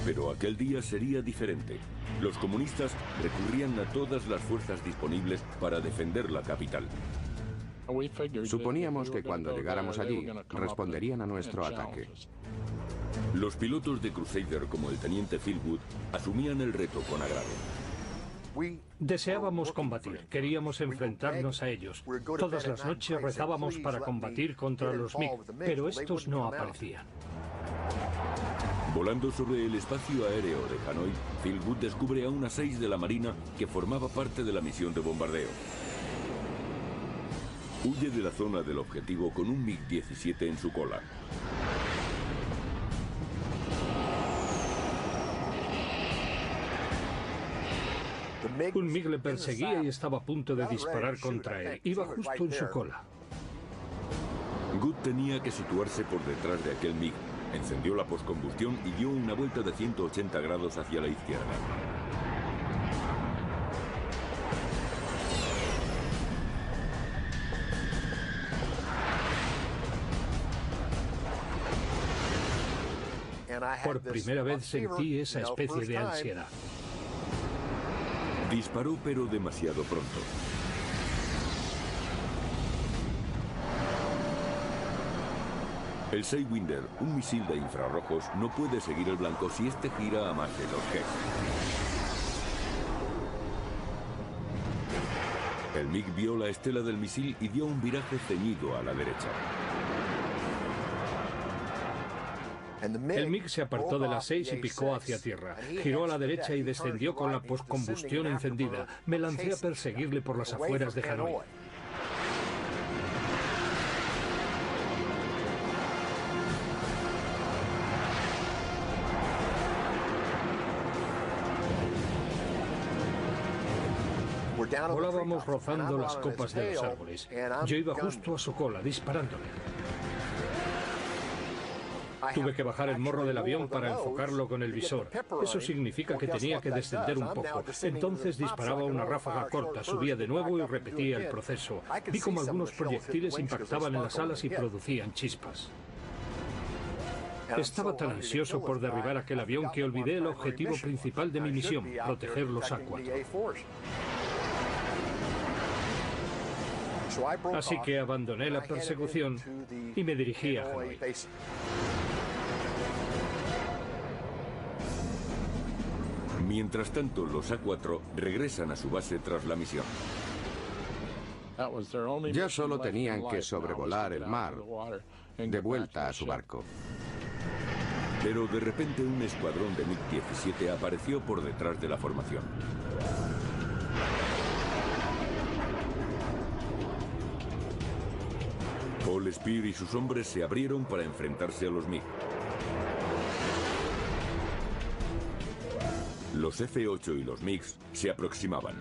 Pero aquel día sería diferente. Los comunistas recurrían a todas las fuerzas disponibles para defender la capital. Suponíamos que cuando llegáramos allí, responderían a nuestro ataque. Los pilotos de Crusader, como el teniente Phil Wood, asumían el reto con agrado. Deseábamos combatir, queríamos enfrentarnos a ellos. Todas las noches rezábamos para combatir contra los MiG, pero estos no aparecían. Volando sobre el espacio aéreo de Hanoi, Phil Wood descubre a una 6 de la Marina que formaba parte de la misión de bombardeo. Huye de la zona del objetivo con un MiG-17 en su cola. Un MiG le perseguía y estaba a punto de disparar contra él. Iba justo en su cola. Wood tenía que situarse por detrás de aquel MiG. Encendió la poscombustión y dio una vuelta de 180 grados hacia la izquierda. Por primera vez sentí esa especie de ansiedad. Disparó, pero demasiado pronto. El Sidewinder, un misil de infrarrojos, no puede seguir el blanco si este gira a más de 2 Gs. El MiG vio la estela del misil y dio un viraje ceñido a la derecha. El MiG se apartó de la 6 y picó hacia tierra. Giró a la derecha y descendió con la poscombustión encendida. Me lancé a perseguirle por las afueras de Hanoi. Volábamos rozando las copas de los árboles. Yo iba justo a su cola, disparándole. Tuve que bajar el morro del avión para enfocarlo con el visor. Eso significa que tenía que descender un poco. Entonces disparaba una ráfaga corta, subía de nuevo y repetía el proceso. Vi como algunos proyectiles impactaban en las alas y producían chispas. Estaba tan ansioso por derribar aquel avión que olvidé el objetivo principal de mi misión, proteger los A4. Así que abandoné la persecución y me dirigí a Hanoi. Mientras tanto, los A4 regresan a su base tras la misión. Ya solo tenían que sobrevolar el mar, de vuelta a su barco. Pero de repente un escuadrón de MiG-17 apareció por detrás de la formación. Paul Spear y sus hombres se abrieron para enfrentarse a los MiG. Los F-8 y los MiGs se aproximaban.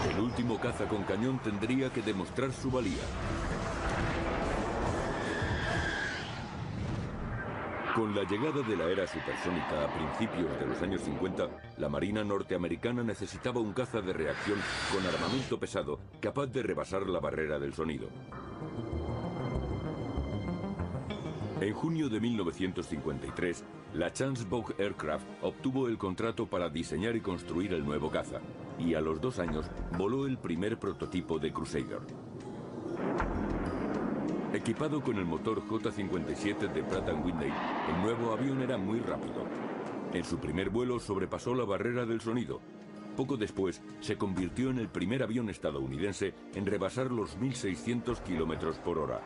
El último caza con cañón tendría que demostrar su valía. Con la llegada de la era supersónica a principios de los años 50, la Marina norteamericana necesitaba un caza de reacción con armamento pesado capaz de rebasar la barrera del sonido. En junio de 1953, la Chance-Bogue Aircraft obtuvo el contrato para diseñar y construir el nuevo caza, y a los 2 años voló el primer prototipo de Crusader. Equipado con el motor J-57 de Pratt & Whitney, el nuevo avión era muy rápido. En su primer vuelo sobrepasó la barrera del sonido. Poco después, se convirtió en el primer avión estadounidense en rebasar los 1.600 km por hora.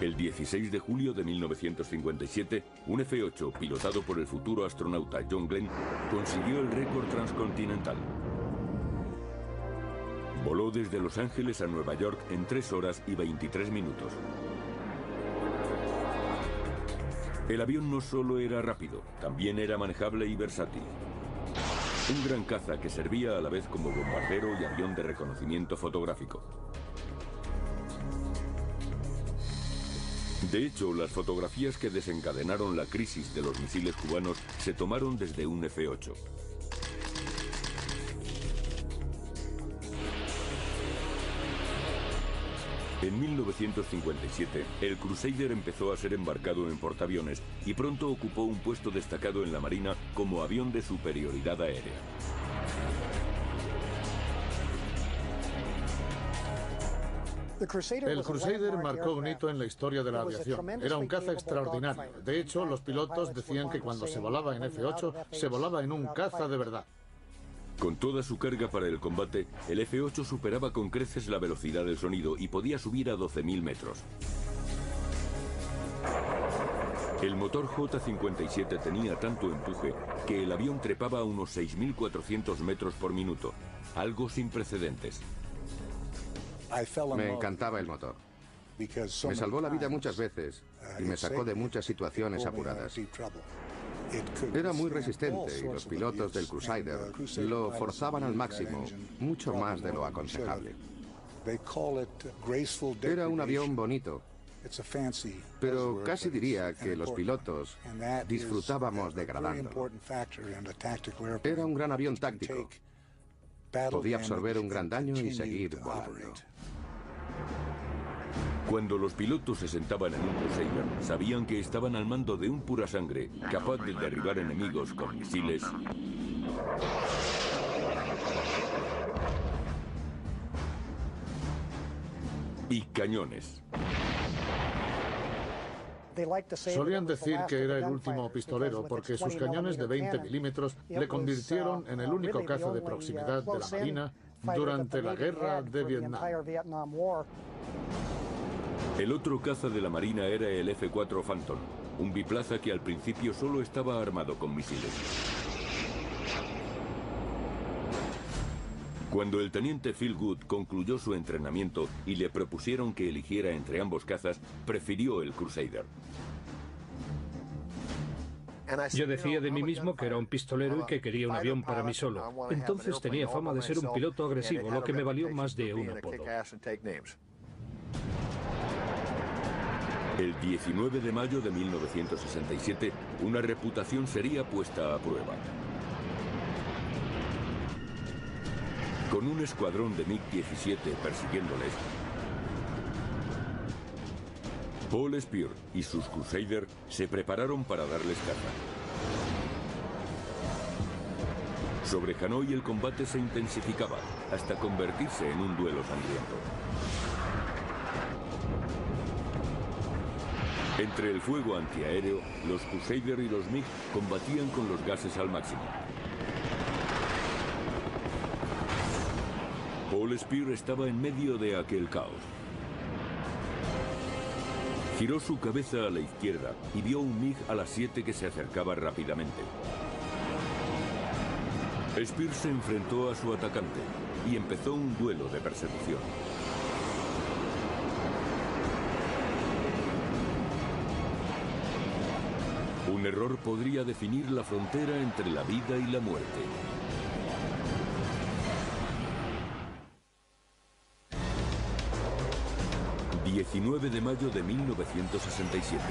El 16 de julio de 1957, un F-8 pilotado por el futuro astronauta John Glenn consiguió el récord transcontinental. Voló desde Los Ángeles a Nueva York en 3 horas y 23 minutos. El avión no solo era rápido, también era manejable y versátil. Un gran caza que servía a la vez como bombardero y avión de reconocimiento fotográfico. De hecho, las fotografías que desencadenaron la crisis de los misiles cubanos se tomaron desde un F-8. En 1957, el Crusader empezó a ser embarcado en portaaviones y pronto ocupó un puesto destacado en la Marina como avión de superioridad aérea. El Crusader marcó un hito en la historia de la aviación. Era un caza extraordinario. De hecho, los pilotos decían que cuando se volaba en F-8, se volaba en un caza de verdad. Con toda su carga para el combate, el F-8 superaba con creces la velocidad del sonido y podía subir a 12.000 metros. El motor J-57 tenía tanto empuje que el avión trepaba a unos 6.400 metros por minuto, algo sin precedentes. Me encantaba el motor. Me salvó la vida muchas veces y me sacó de muchas situaciones apuradas. Era muy resistente y los pilotos del Crusader lo forzaban al máximo, mucho más de lo aconsejable. Era un avión bonito, pero casi diría que los pilotos disfrutábamos degradándolo. Era un gran avión táctico. Podía absorber un gran daño y seguir volando. Cuando los pilotos se sentaban en un Crusader, sabían que estaban al mando de un pura sangre, capaz de derribar enemigos con misiles y cañones. Solían decir que era el último pistolero porque sus cañones de 20 milímetros le convirtieron en el único caza de proximidad de la Marina durante la guerra de Vietnam. El otro caza de la Marina era el F-4 Phantom, un biplaza que al principio solo estaba armado con misiles. Cuando el teniente Philgood concluyó su entrenamiento y le propusieron que eligiera entre ambos cazas, prefirió el Crusader. Yo decía de mí mismo que era un pistolero y que quería un avión para mí solo. Entonces tenía fama de ser un piloto agresivo, lo que me valió más de un apodo. El 19 de mayo de 1967, una reputación sería puesta a prueba. Con un escuadrón de MiG-17 persiguiéndoles, Paul Spear y sus Crusader se prepararon para darles caza. Sobre Hanoi el combate se intensificaba hasta convertirse en un duelo sangriento. Entre el fuego antiaéreo, los Crusader y los MiG combatían con los gases al máximo. Paul Spear estaba en medio de aquel caos. Giró su cabeza a la izquierda y vio un MiG a las 7 que se acercaba rápidamente. Spear se enfrentó a su atacante y empezó un duelo de persecución. Un error podría definir la frontera entre la vida y la muerte. ...19 de mayo de 1967.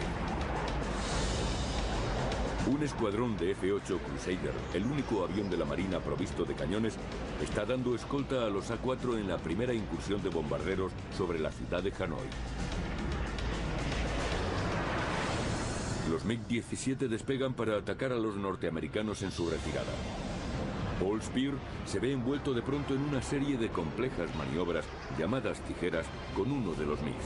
Un escuadrón de F-8 Crusader, el único avión de la Marina provisto de cañones, está dando escolta a los A-4 en la primera incursión de bombarderos sobre la ciudad de Hanoi. Los MiG-17 despegan para atacar a los norteamericanos en su retirada. Paul Spear se ve envuelto de pronto en una serie de complejas maniobras llamadas tijeras con uno de los MiGs.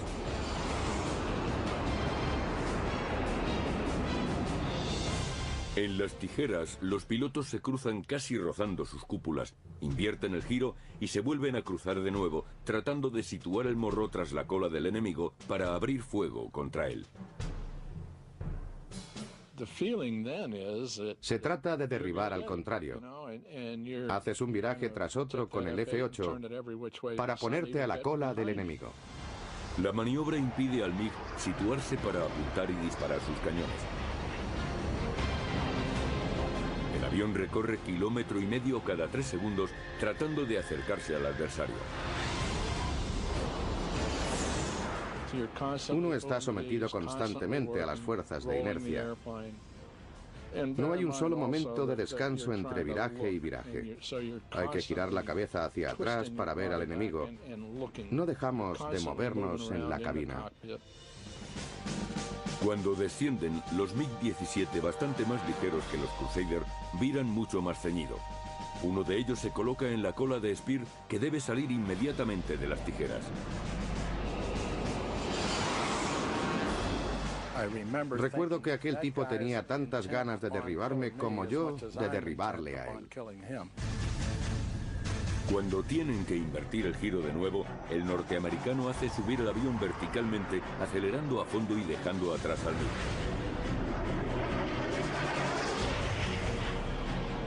En las tijeras, los pilotos se cruzan casi rozando sus cúpulas, invierten el giro y se vuelven a cruzar de nuevo, tratando de situar el morro tras la cola del enemigo para abrir fuego contra él. Se trata de derribar al contrario. Haces un viraje tras otro con el F-8 para ponerte a la cola del enemigo. La maniobra impide al MiG situarse para apuntar y disparar sus cañones. El avión recorre 1,5 kilómetros cada 3 segundos tratando de acercarse al adversario. Uno está sometido constantemente a las fuerzas de inercia. No hay un solo momento de descanso entre viraje y viraje. Hay que girar la cabeza hacia atrás para ver al enemigo. No dejamos de movernos en la cabina. Cuando descienden, los MiG-17, bastante más ligeros que los Crusader, viran mucho más ceñido. Uno de ellos se coloca en la cola de Spear, que debe salir inmediatamente de las tijeras. Recuerdo que aquel tipo tenía tantas ganas de derribarme como yo de derribarle a él. Cuando tienen que invertir el giro de nuevo, el norteamericano hace subir el avión verticalmente, acelerando a fondo y dejando atrás al MiG.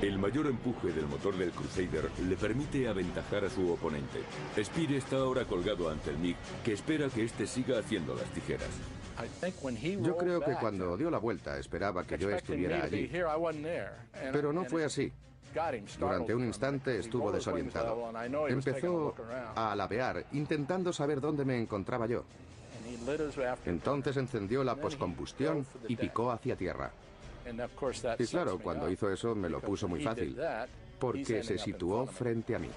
El mayor empuje del motor del Crusader le permite aventajar a su oponente. Spear está ahora colgado ante el MiG, que espera que éste siga haciendo las tijeras. Yo creo que cuando dio la vuelta esperaba que yo estuviera allí, pero no fue así. Durante un instante estuvo desorientado. Empezó a alabear, intentando saber dónde me encontraba yo. Entonces encendió la poscombustión y picó hacia tierra. Y claro, cuando hizo eso me lo puso muy fácil, porque se situó frente a mí.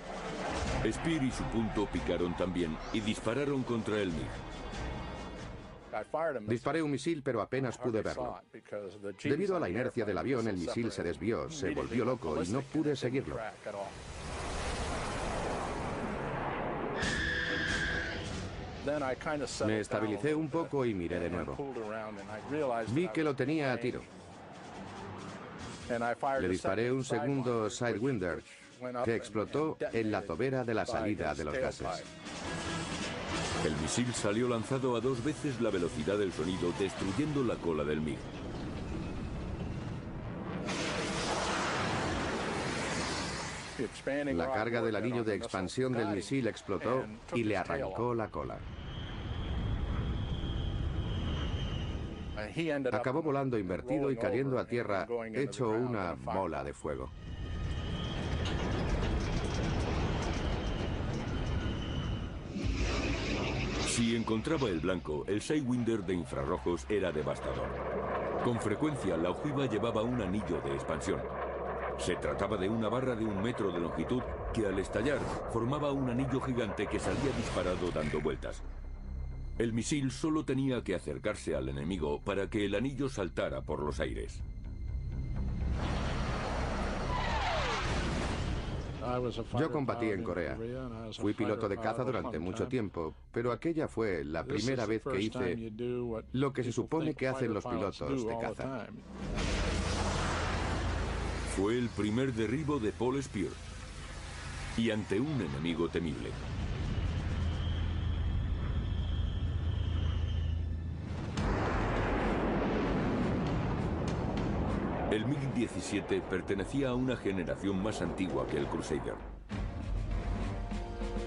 Spear y su punto picaron también y dispararon contra el MiG. Disparé un misil, pero apenas pude verlo. Debido a la inercia del avión, el misil se desvió, se volvió loco y no pude seguirlo. Me estabilicé un poco y miré de nuevo. Vi que lo tenía a tiro. Le disparé un segundo Sidewinder, que explotó en la tobera de la salida de los gases. El misil salió lanzado a 2 veces la velocidad del sonido, destruyendo la cola del MiG. La carga del anillo de expansión del misil explotó y le arrancó la cola. Acabó volando invertido y cayendo a tierra, hecho una bola de fuego. Si encontraba el blanco, el Sidewinder de infrarrojos era devastador. Con frecuencia, la ojiva llevaba un anillo de expansión. Se trataba de una barra de 1 metro de longitud que al estallar formaba un anillo gigante que salía disparado dando vueltas. El misil solo tenía que acercarse al enemigo para que el anillo saltara por los aires. Yo combatí en Corea. Fui piloto de caza durante mucho tiempo, pero aquella fue la primera vez que hice lo que se supone que hacen los pilotos de caza. Fue el primer derribo de Paul Spear y ante un enemigo temible. El MiG-17 pertenecía a una generación más antigua que el Crusader.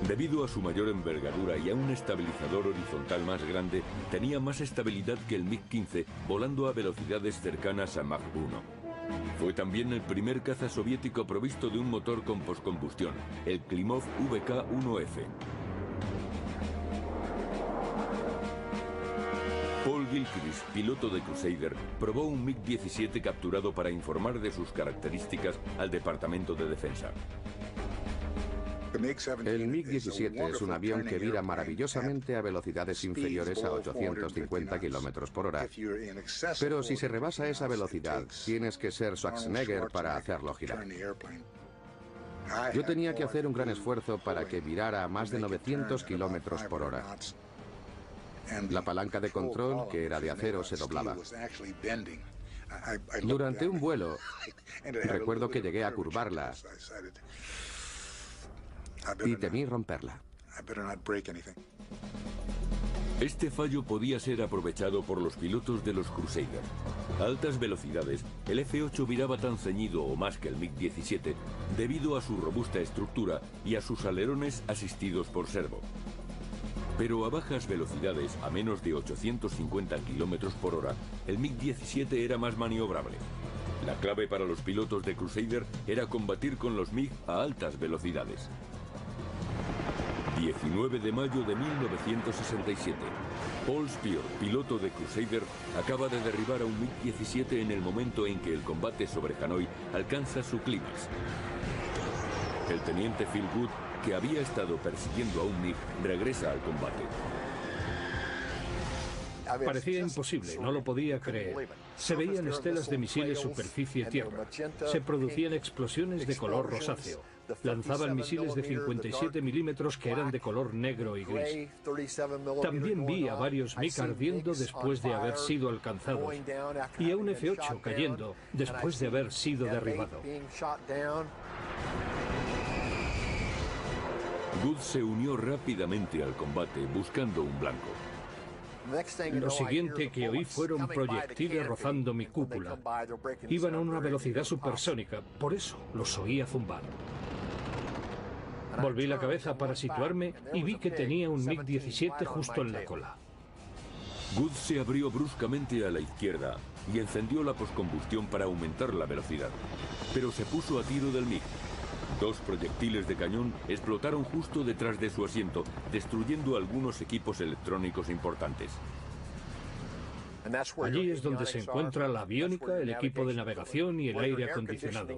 Debido a su mayor envergadura y a un estabilizador horizontal más grande, tenía más estabilidad que el MiG-15, volando a velocidades cercanas a Mach 1. Fue también el primer caza soviético provisto de un motor con poscombustión, el Klimov VK-1F. Paul Gilchrist, piloto de Crusader, probó un MiG-17 capturado para informar de sus características al Departamento de Defensa. El MiG-17 es un avión que vira maravillosamente a velocidades inferiores a 850 km por hora. Pero si se rebasa esa velocidad, tienes que ser Schwarzenegger para hacerlo girar. Yo tenía que hacer un gran esfuerzo para que virara a más de 900 km por hora. La palanca de control, que era de acero, se doblaba. Durante un vuelo, recuerdo que llegué a curvarla y temí romperla. Este fallo podía ser aprovechado por los pilotos de los Crusader. A altas velocidades, el F-8 viraba tan ceñido o más que el MiG-17 debido a su robusta estructura y a sus alerones asistidos por servo. Pero a bajas velocidades, a menos de 850 km por hora, el MiG-17 era más maniobrable. La clave para los pilotos de Crusader era combatir con los MiG a altas velocidades. 19 de mayo de 1967. Paul Spear, piloto de Crusader, acaba de derribar a un MiG-17 en el momento en que el combate sobre Hanoi alcanza su clímax. El teniente Phil Good, que había estado persiguiendo a un MiG, regresa al combate. Parecía imposible, no lo podía creer. Se veían estelas de misiles superficie-tierra. Se producían explosiones de color rosáceo. Lanzaban misiles de 57 milímetros que eran de color negro y gris. También vi a varios MiG ardiendo después de haber sido alcanzados y a un F-8 cayendo después de haber sido derribado. Good se unió rápidamente al combate buscando un blanco. Lo siguiente que oí fueron proyectiles rozando mi cúpula. Iban a una velocidad supersónica, por eso los oía zumbar. Volví la cabeza para situarme y vi que tenía un MiG-17 justo en la cola. Good se abrió bruscamente a la izquierda y encendió la poscombustión para aumentar la velocidad, pero se puso a tiro del MiG. 2 proyectiles de cañón explotaron justo detrás de su asiento, destruyendo algunos equipos electrónicos importantes. Allí es donde se encuentra la aviónica, el equipo de navegación y el aire acondicionado.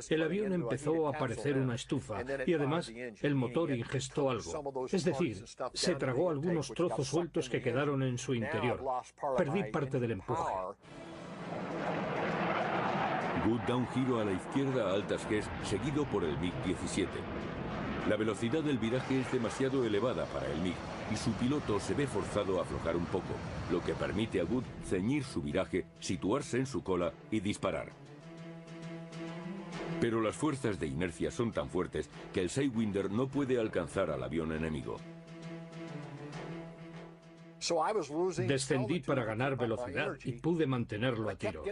El avión empezó a parecer una estufa y además el motor ingestó algo. Es decir, se tragó algunos trozos sueltos que quedaron en su interior. Perdí parte del empuje. Good da un giro a la izquierda a altas Gs, seguido por el MiG-17. La velocidad del viraje es demasiado elevada para el MiG y su piloto se ve forzado a aflojar un poco, lo que permite a Good ceñir su viraje, situarse en su cola y disparar. Pero las fuerzas de inercia son tan fuertes que el Sidewinder no puede alcanzar al avión enemigo. Descendí para ganar velocidad y pude mantenerlo a tiro.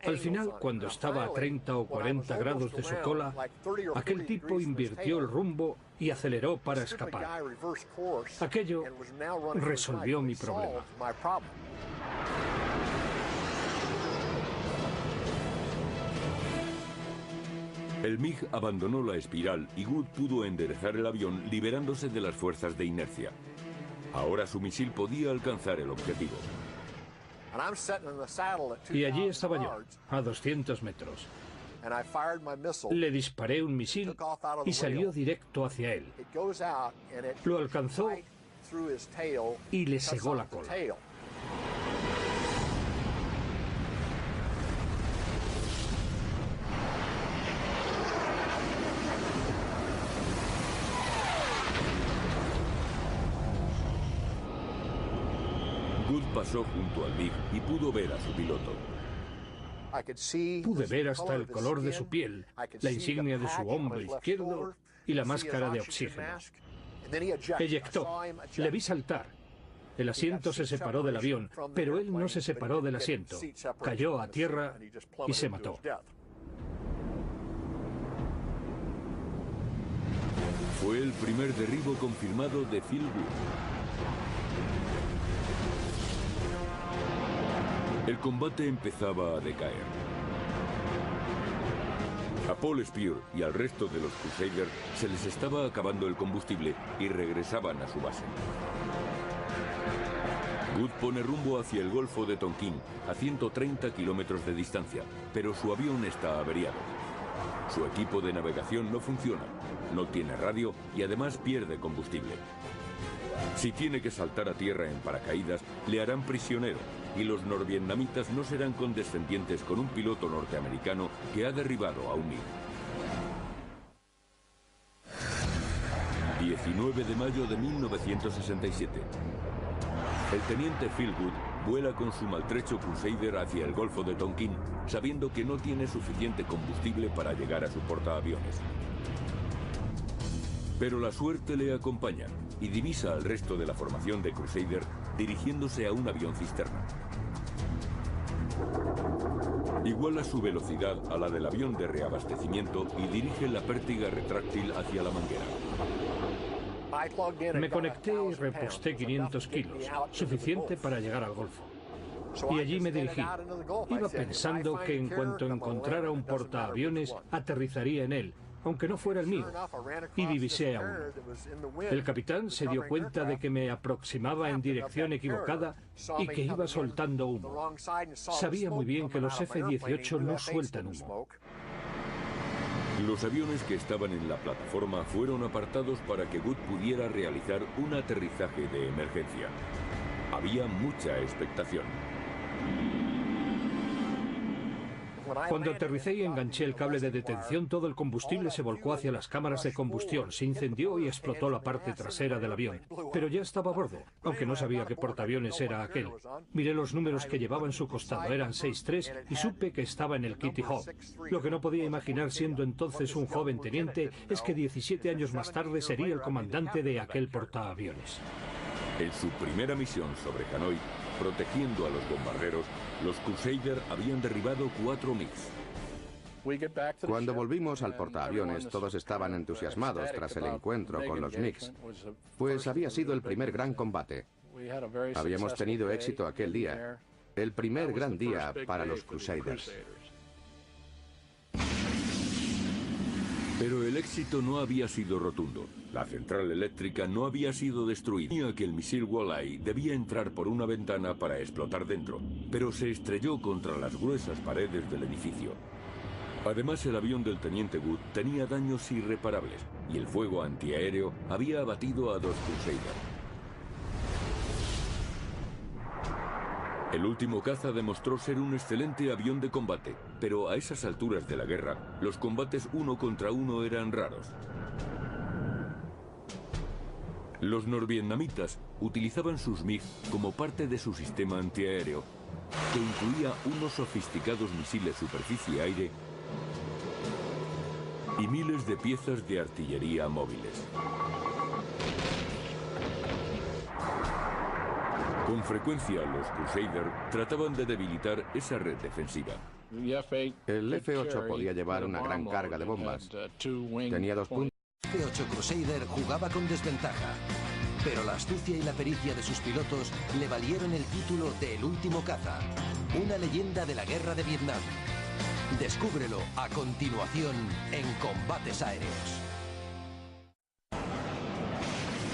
Al final, cuando estaba a 30 o 40 grados de su cola, aquel tipo invirtió el rumbo y aceleró para escapar. Aquello resolvió mi problema. El MiG abandonó la espiral y Good pudo enderezar el avión liberándose de las fuerzas de inercia. Ahora su misil podía alcanzar el objetivo. Y allí estaba yo, a 200 metros. Le disparé un misil y salió directo hacia él. Lo alcanzó y le segó la cola. Good pasó junto al MiG y pudo ver a su piloto. Pude ver hasta el color de su piel, la insignia de su hombro izquierdo y la máscara de oxígeno. Eyectó. Le vi saltar. El asiento se separó del avión, pero él no se separó del asiento. Cayó a tierra y se mató. Fue el primer derribo confirmado de Phil Good. El combate empezaba a decaer. A Paul Spear y al resto de los Crusaders se les estaba acabando el combustible y regresaban a su base. Good pone rumbo hacia el Golfo de Tonkin, a 130 kilómetros de distancia, pero su avión está averiado. Su equipo de navegación no funciona, no tiene radio y además pierde combustible. Si tiene que saltar a tierra en paracaídas, le harán prisionero, y los norvietnamitas no serán condescendientes con un piloto norteamericano que ha derribado a un MiG. 19 de mayo de 1967. El teniente Phil Good vuela con su maltrecho Crusader hacia el Golfo de Tonkin, sabiendo que no tiene suficiente combustible para llegar a su portaaviones. Pero la suerte le acompaña y divisa al resto de la formación de Crusader dirigiéndose a un avión cisterna. Iguala su velocidad a la del avión de reabastecimiento y dirige la pértiga retráctil hacia la manguera. Me conecté y reposté 500 kilos, suficiente para llegar al Golfo. Y allí me dirigí. Iba pensando que en cuanto encontrara un portaaviones, aterrizaría en él, aunque no fuera el mío, y divisé a uno. El capitán se dio cuenta de que me aproximaba en dirección equivocada y que iba soltando humo. Sabía muy bien que los F-18 no sueltan humo. Los aviones que estaban en la plataforma fueron apartados para que Good pudiera realizar un aterrizaje de emergencia. Había mucha expectación. Cuando aterricé y enganché el cable de detención, todo el combustible se volcó hacia las cámaras de combustión, se incendió y explotó la parte trasera del avión. Pero ya estaba a bordo, aunque no sabía qué portaaviones era aquel. Miré los números que llevaba en su costado, eran 63, y supe que estaba en el Kitty Hawk. Lo que no podía imaginar siendo entonces un joven teniente es que 17 años más tarde sería el comandante de aquel portaaviones. En su primera misión sobre Hanoi, protegiendo a los bombarderos, los Crusader habían derribado 4 MiGs. Cuando volvimos al portaaviones, todos estaban entusiasmados tras el encuentro con los MiGs, pues había sido el primer gran combate. Habíamos tenido éxito aquel día, el primer gran día para los Crusaders. Pero el éxito no había sido rotundo. La central eléctrica no había sido destruida. Tenía que el misil Walleye debía entrar por una ventana para explotar dentro, pero se estrelló contra las gruesas paredes del edificio. Además, el avión del teniente Good tenía daños irreparables y el fuego antiaéreo había abatido a 2 Crusaders. El último caza demostró ser un excelente avión de combate, pero a esas alturas de la guerra, los combates uno contra uno eran raros. Los norvietnamitas utilizaban sus MiG como parte de su sistema antiaéreo, que incluía unos sofisticados misiles superficie-aire y miles de piezas de artillería móviles. Con frecuencia, los Crusader trataban de debilitar esa red defensiva. El F-8 podía llevar una gran carga de bombas. Tenía 2 puntos. El F-8 Crusader jugaba con desventaja, pero la astucia y la pericia de sus pilotos le valieron el título de El último caza, una leyenda de la guerra de Vietnam. Descúbrelo a continuación en Combates Aéreos.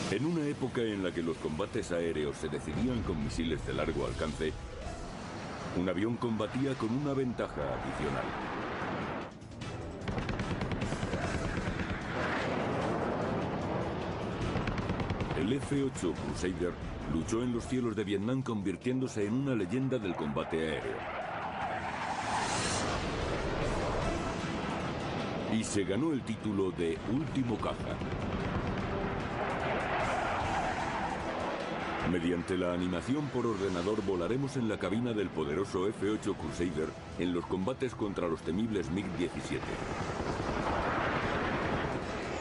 En una época en la que los combates aéreos se decidían con misiles de largo alcance, un avión combatía con una ventaja adicional. El F-8 Crusader luchó en los cielos de Vietnam convirtiéndose en una leyenda del combate aéreo. Y se ganó el título de Último Caza. Mediante la animación por ordenador volaremos en la cabina del poderoso F-8 Crusader en los combates contra los temibles MiG-17.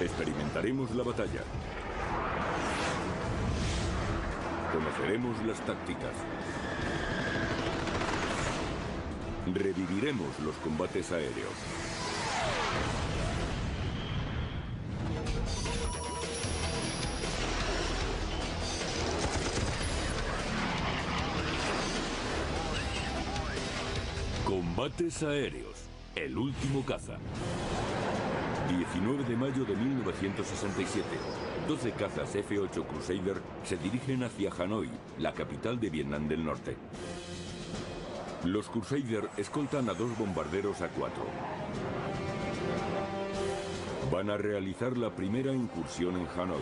Experimentaremos la batalla. Conoceremos las tácticas. Reviviremos los combates aéreos. Combates aéreos, el último caza. 19 de mayo de 1967. 12 cazas F-8 Crusader se dirigen hacia Hanoi, la capital de Vietnam del Norte. Los Crusader escoltan a 2 bombarderos A-4. Van a realizar la primera incursión en Hanoi.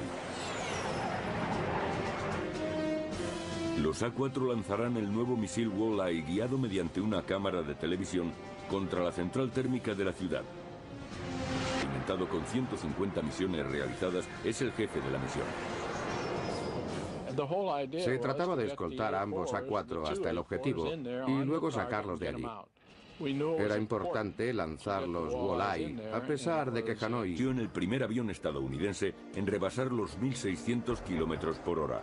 Los A-4 lanzarán el nuevo misil Walleye guiado mediante una cámara de televisión contra la central térmica de la ciudad. Alimentado con 150 misiones realizadas, es el jefe de la misión. Se trataba de escoltar a ambos A-4 hasta el objetivo y luego sacarlos de allí. Era importante lanzar los Walleye, a pesar de que Hanoi en el primer avión estadounidense en rebasar los 1.600 kilómetros por hora.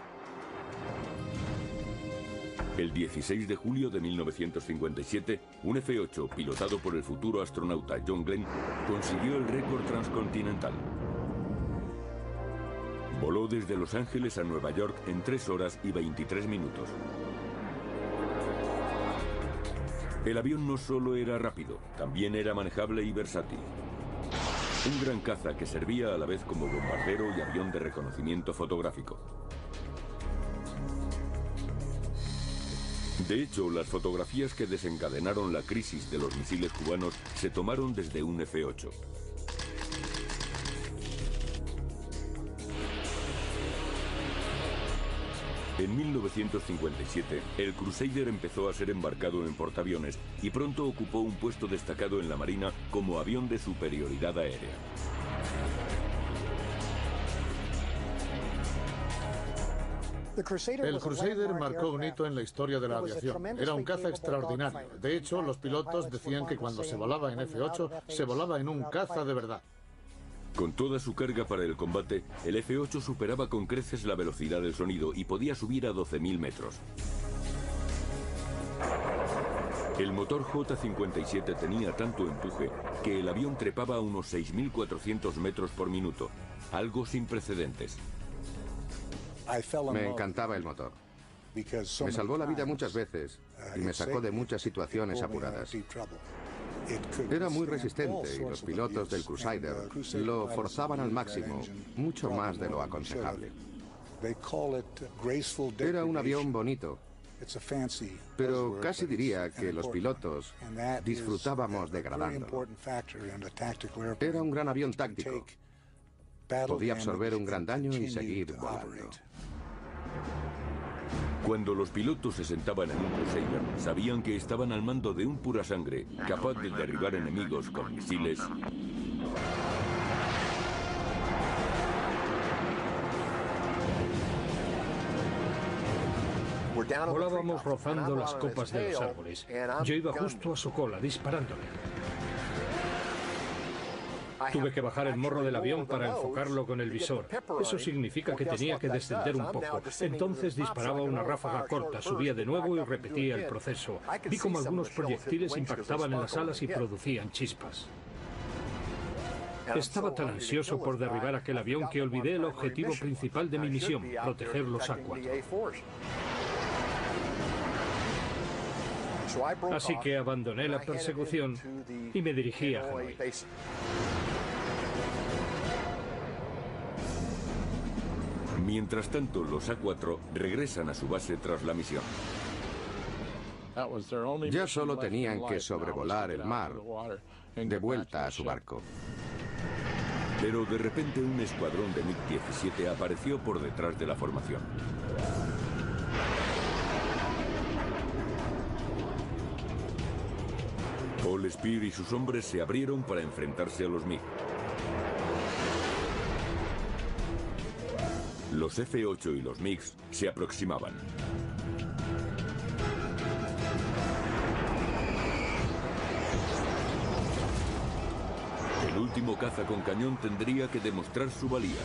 El 16 de julio de 1957, un F-8 pilotado por el futuro astronauta John Glenn consiguió el récord transcontinental. Voló desde Los Ángeles a Nueva York en 3 horas y 23 minutos. El avión no solo era rápido, también era manejable y versátil. Un gran caza que servía a la vez como bombardero y avión de reconocimiento fotográfico. De hecho, las fotografías que desencadenaron la crisis de los misiles cubanos se tomaron desde un F-8. En 1957, el Crusader empezó a ser embarcado en portaaviones y pronto ocupó un puesto destacado en la Marina como avión de superioridad aérea. El Crusader marcó un hito en la historia de la aviación. Era un caza extraordinario. De hecho, los pilotos decían que cuando se volaba en F-8, se volaba en un caza de verdad. Con toda su carga para el combate, el F-8 superaba con creces la velocidad del sonido y podía subir a 12.000 metros. El motor J-57 tenía tanto empuje que el avión trepaba a unos 6.400 metros por minuto, algo sin precedentes. me encantaba el motor. Me salvó la vida muchas veces y me sacó de muchas situaciones apuradas. Era muy resistente y los pilotos del Crusader lo forzaban al máximo, mucho más de lo aconsejable. Era un avión bonito, pero casi diría que los pilotos disfrutábamos degradándolo. Era un gran avión táctico. Podía absorber un gran daño y seguir volando. Cuando los pilotos se sentaban en un Crusader, sabían que estaban al mando de un pura sangre, capaz de derribar enemigos con misiles, Volábamos rozando las copas de los árboles. Yo iba justo a su cola, disparándole. Tuve que bajar el morro del avión para enfocarlo con el visor. Eso significa que tenía que descender un poco. Entonces disparaba una ráfaga corta, subía de nuevo y repetía el proceso. Vi como algunos proyectiles impactaban en las alas y producían chispas. Estaba tan ansioso por derribar aquel avión que olvidé el objetivo principal de mi misión, proteger los A4. Así que abandoné la persecución y me dirigí a Hanoi. Mientras tanto, los A4 regresan a su base tras la misión. Ya solo tenían que sobrevolar el mar, de vuelta a su barco. Pero de repente un escuadrón de MiG-17 apareció por detrás de la formación. Paul Spear y sus hombres se abrieron para enfrentarse a los MiG. Los F-8 y los MiGs se aproximaban. El último caza con cañón tendría que demostrar su valía.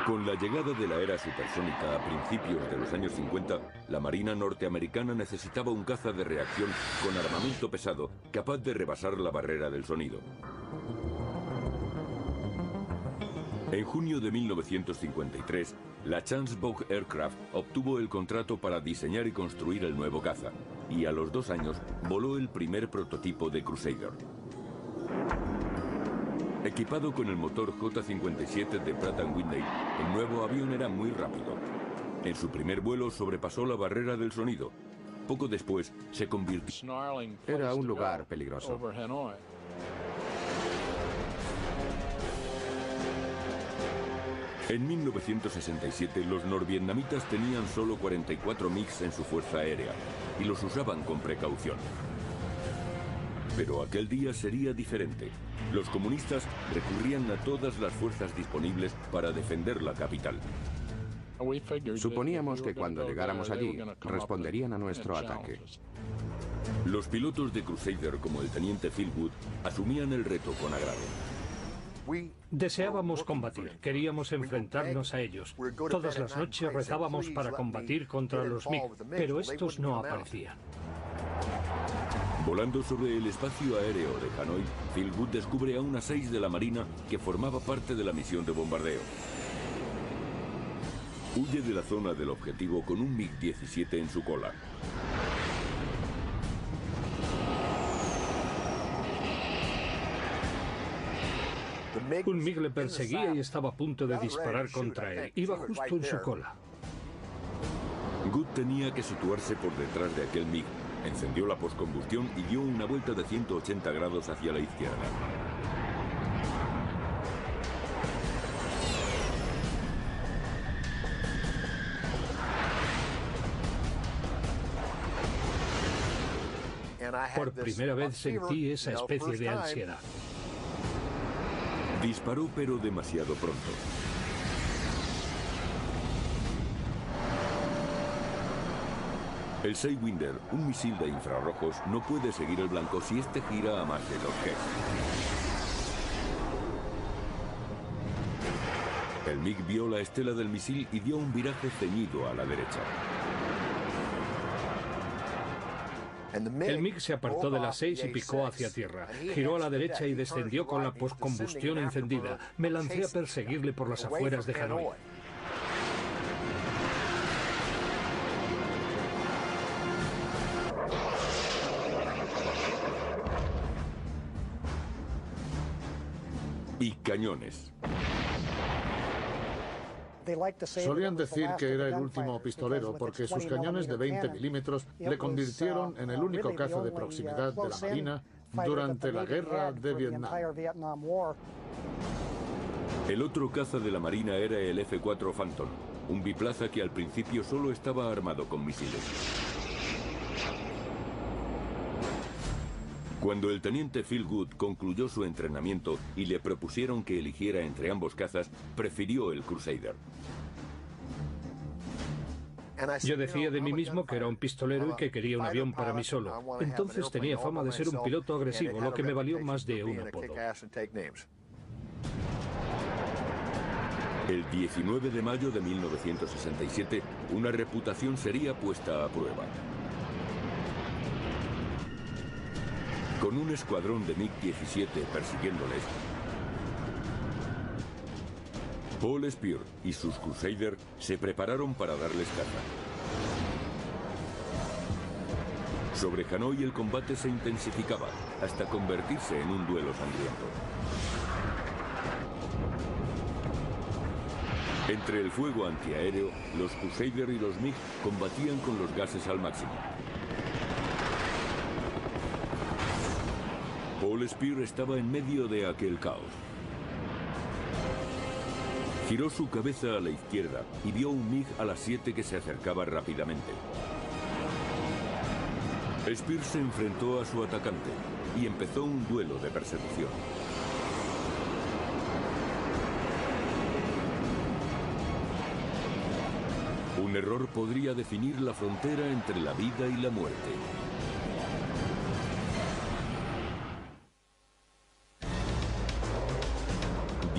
Con la llegada de la era supersónica a principios de los años 50, la Marina norteamericana necesitaba un caza de reacción con armamento pesado, capaz de rebasar la barrera del sonido. En junio de 1953, la Chance-Bogue Aircraft obtuvo el contrato para diseñar y construir el nuevo caza, y a los 2 años voló el primer prototipo de Crusader. Equipado con el motor J-57 de Pratt & Whitney, el nuevo avión era muy rápido. En su primer vuelo sobrepasó la barrera del sonido. Poco después se convirtió... Era un lugar peligroso. En 1967, los norvietnamitas tenían solo 44 MiGs en su fuerza aérea y los usaban con precaución. Pero aquel día sería diferente. Los comunistas recurrían a todas las fuerzas disponibles para defender la capital. Suponíamos que cuando llegáramos allí, responderían a nuestro ataque. Los pilotos de Crusader, como el teniente Phil Wood, asumían el reto con agrado. Deseábamos combatir, queríamos enfrentarnos a ellos. Todas las noches rezábamos para combatir contra los MiG, pero estos no aparecían. Volando sobre el espacio aéreo de Hanoi, Phil Wood descubre a una 6 de la Marina que formaba parte de la misión de bombardeo. Huye de la zona del objetivo con un MiG-17 en su cola. Un MiG le perseguía y estaba a punto de disparar contra él. Iba justo en su cola. Wood tenía que situarse por detrás de aquel MiG. Encendió la poscombustión y dio una vuelta de 180 grados hacia la izquierda. Por primera vez sentí esa especie de ansiedad. Disparó, pero demasiado pronto. El Sidewinder, un misil de infrarrojos, no puede seguir el blanco si este gira a más de 2 Gs. El MiG vio la estela del misil y dio un viraje ceñido a la derecha. El MiG se apartó de la 6 y picó hacia tierra. Giró a la derecha y descendió con la poscombustión encendida. Me lancé a perseguirle por las afueras de Hanoi. Y cañones. Solían decir que era el último pistolero porque sus cañones de 20 milímetros le convirtieron en el único caza de proximidad de la Marina durante la guerra de Vietnam. El otro caza de la Marina era el F-4 Phantom, un biplaza que al principio solo estaba armado con misiles. Cuando el teniente Phil Wood concluyó su entrenamiento y le propusieron que eligiera entre ambos cazas, prefirió el Crusader. Yo decía de mí mismo que era un pistolero y que quería un avión para mí solo. Entonces tenía fama de ser un piloto agresivo, lo que me valió más de un apodo. El 19 de mayo de 1967, una reputación sería puesta a prueba. Con un escuadrón de MiG-17 persiguiéndoles, Paul Speer y sus Crusader se prepararon para darles caza. Sobre Hanoi el combate se intensificaba hasta convertirse en un duelo sangriento. Entre el fuego antiaéreo, los Crusader y los MiG combatían con los gases al máximo. Paul Speer estaba en medio de aquel caos. Giró su cabeza a la izquierda y vio un MiG a las 7 que se acercaba rápidamente. Speer se enfrentó a su atacante y empezó un duelo de persecución. Un error podría definir la frontera entre la vida y la muerte.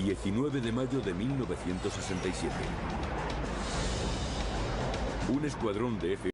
...19 de mayo de 1967. Un escuadrón de F